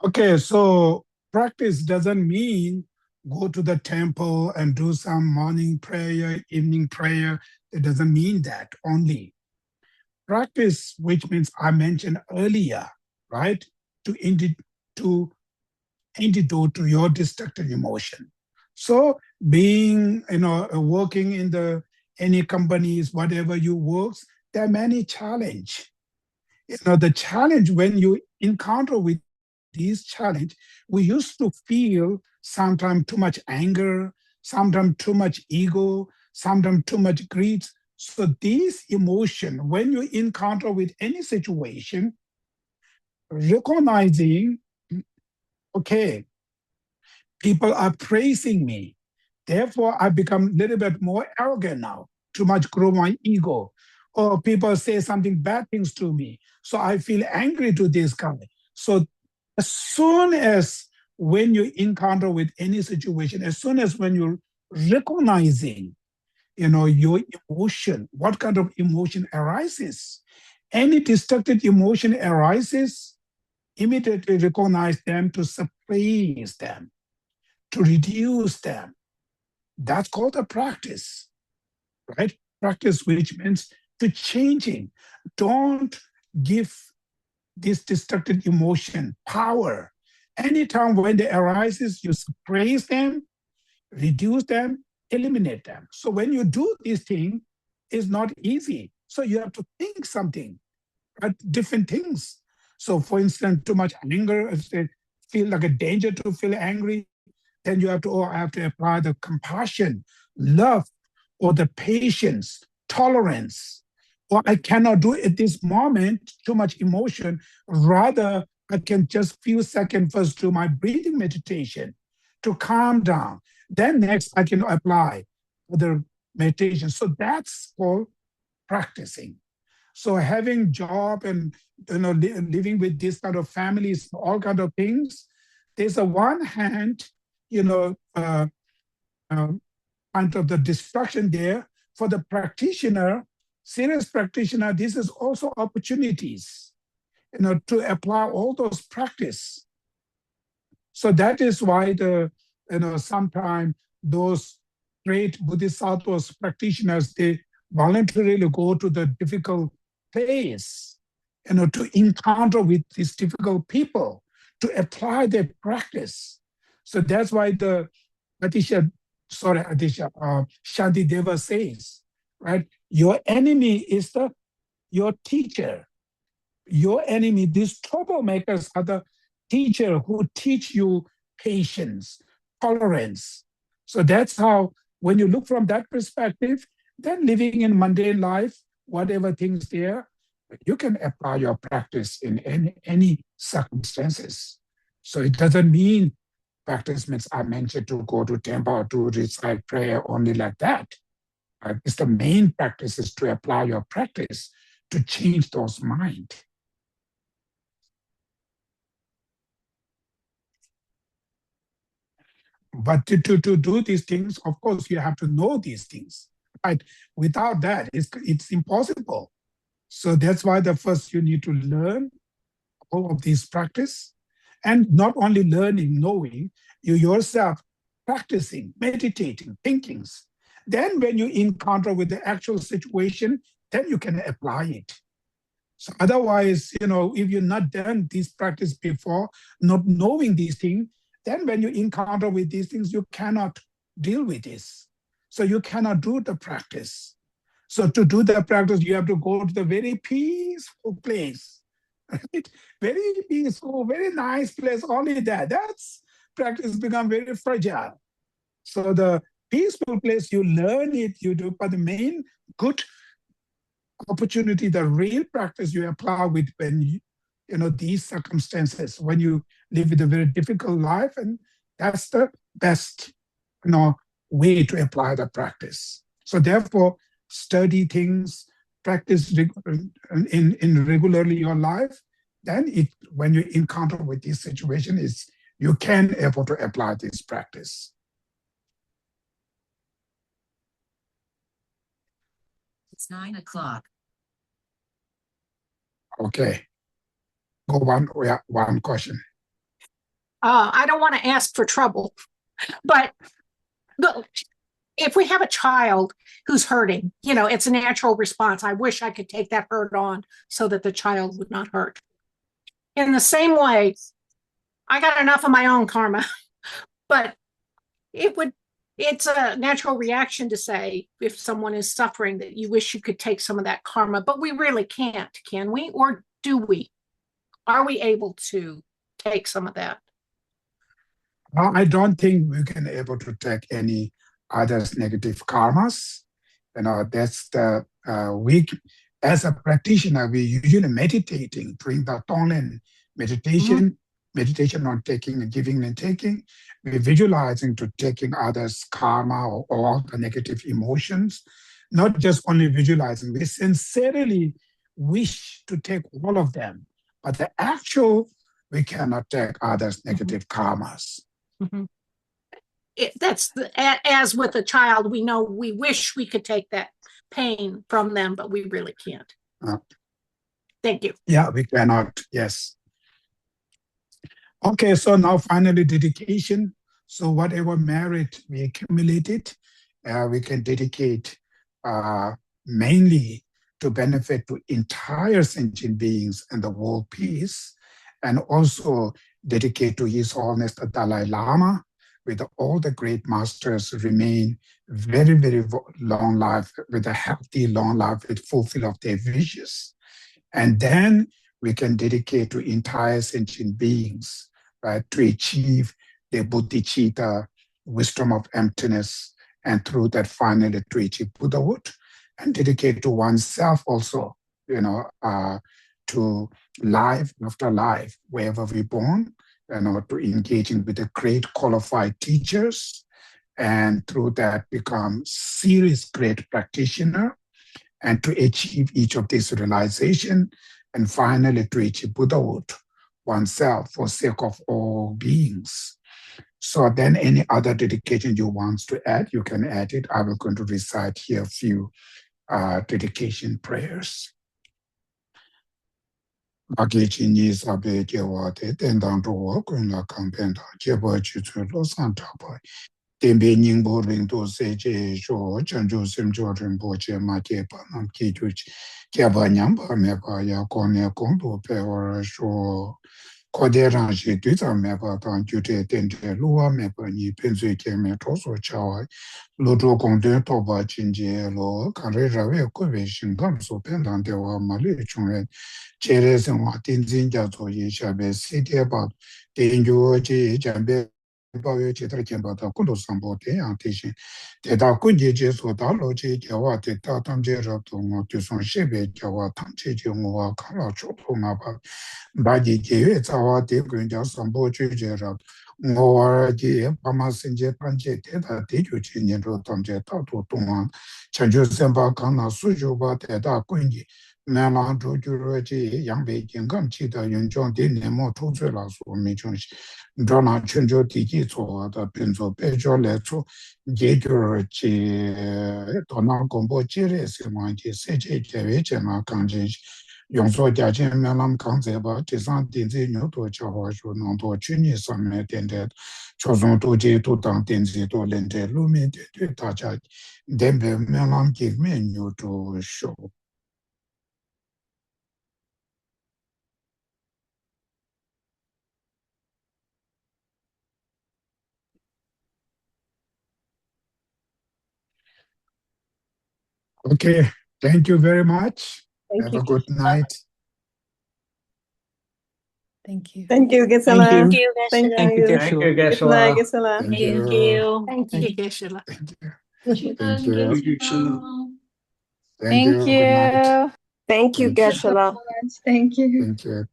Okay, so practice doesn't mean go to the temple and do some morning prayer, evening prayer. It doesn't mean that only. Practice, which means I mentioned earlier, right? To antidote to your destructive emotion. So being, working in the any companies, whatever you works, there are many challenges. The challenge when you encounter with these challenge, we used to feel sometimes too much anger, sometimes too much ego, sometimes too much greed. So these emotion, when you encounter with any situation, recognizing, okay, people are praising me. Therefore, I become a little bit more arrogant now, too much grow my ego. Or people say something bad things to me. So I feel angry to this guy. So as soon as when you encounter with any situation, as soon as when you're recognizing, your emotion, what kind of emotion arises, any destructive emotion arises, immediately recognize them to suppress them, to reduce them. That's called a practice, right? Practice, which means to changing. Don't give this destructive emotion power. Anytime when they arises, you suppress them, reduce them, eliminate them. So when you do this thing, it's not easy. So you have to think something, right? Different things. So for instance, too much anger, if they feel like a danger to feel angry, then you have to, I have to apply the compassion, love, or the patience, tolerance. Or I cannot do it at this moment, too much emotion. Rather, I can just few seconds first do my breathing meditation to calm down. Then next, I can apply other meditation. So that's called practicing. So having job and living with this kind of families, all kind of things, there's a one hand, you know, uh, uh, kind of the destruction there. For the practitioner, serious practitioner, this is also opportunities, to apply all those practice. So that is why sometimes those great Buddhist Southwest practitioners, they voluntarily go to the difficult place, to encounter with these difficult people, to apply their practice. So that's why the Shanti Deva says, right? Your enemy is your teacher. Your enemy, these troublemakers are the teacher who teach you patience, tolerance. So that's how, when you look from that perspective, then living in mundane life, whatever things there, you can apply your practice in any circumstances. So it doesn't mean practice means I mentioned to go to temple to recite prayer only like that. It's the main practice is to apply your practice to change those mind. But to do these things, of course, you have to know these things. Right? Without that, it's impossible. So that's why the first you need to learn all of these practice. And not only learning, knowing, you yourself practicing, meditating, thinkings. Then when you encounter with the actual situation, then you can apply it. So otherwise, if you're not done this practice before, not knowing these things, then when you encounter with these things, you cannot deal with this. So you cannot do the practice. So to do the practice, you have to go to the very peaceful place, right? Very peaceful, very nice place, only that. That's practice become very fragile. So the peaceful place, you learn it, you do, but the main good opportunity, the real practice you apply with when these circumstances, when you live with a very difficult life, and that's the best way to apply the practice. So therefore, study things, practice in regularly your life. Then when you encounter with this situation, is you can able to apply this practice. It's 9 o'clock. Okay. Go one question. I don't want to ask for trouble, but if we have a child who's hurting, it's a natural response. I wish I could take that hurt on so that the child would not hurt. In the same way, I got enough of my own karma, but it would it's a natural reaction to say, if someone is suffering, that you wish you could take some of that karma, but we really can't, can we? Or do we? Are we able to take some of that? I don't think we can able to take any others negative karmas. That's the as a practitioner, we usually meditating during the Tonglen meditation, meditation on taking and giving and taking. We're visualizing to taking others' karma or all the negative emotions, not just only visualizing. We sincerely wish to take all of them, but the actual, we cannot take others' negative karmas. Mm-hmm. As with a child, we know we wish we could take that pain from them, but we really can't. Thank you. Yeah, we cannot. Yes. Okay, so now finally dedication. So whatever merit we accumulated, we can dedicate mainly to benefit to entire sentient beings and the world peace, and also dedicate to His Holiness the Dalai Lama, with all the great masters remain very, very long life, with a healthy long life, with fulfill of their wishes. And then we can dedicate to entire sentient beings, right, to achieve the bodhicitta, wisdom of emptiness, and through that finally to achieve Buddhahood, and dedicate to oneself also, to life after life, wherever we're born, to engaging with the great qualified teachers, and through that become serious great practitioner, and to achieve each of these realization, and finally to achieve Buddhahood oneself for sake of all beings. So then any other dedication you want to add, you can add it. I will going to recite here a few dedication prayers. Bakechini sabe jewate tendang zhuo kun la kampen da jebo chi zu lo san ta bai. Tenbe ningbo ring do se je zhuo chen zhu sim zhuo ren bo je ma je pa nam ki ju chi. Jia ba nyam ba me ba ya gong ne gong du pe or zhuo. Kode rang shi du zang me ba dang ju te ten te luwa me ba ni pen zui ke me to so chao. Lo zhuo gong de to ba jin je lo kan re ra we ku we xin gam so pen dang de wa ma li chung ren. Chere sengwa tenzin jia zo yi shabe si tie ba tenju ji jambe ba ye che tra chen ba da kun do sambo te yang te shin te da kun je je so da lo je jia wa te ta tam je ra to ngo tu son she be jia wa tam che je ngo wa ka la cho to nga ba ji je ye za wa te kun ja sambo che je ra ngo wa ji pa ma sin je pan je te da te ju chi ni ro tam je ta to to nga chen ju sen ba ka na su ju ba te da kun ji那郎主就是这杨北京刚起的用将的年末出罪了，说没东西，你知道那全球第几错的变做白叫来做，也就是这到那公布接的什么的，世界结尾这嘛刚进。用作家境面那么刚才吧，第三电子牛多叫话说能多去年上面电的，确实多这多当电子多连的路面的对大家，电边面那么界面牛多少。Okay, thank you very much. Have a good night. Thank you. Thank you, Gisela. Thank you. Thank Thank you, you. Geshe-la. Good night, Gisela. Thank Thank you. you. Thank you, Geshe-la. Thank you. Thank you. Thank you. Thank you. Thank you. Good night. Thank you, Thank you. Geshe-la. Thank you. Thank you.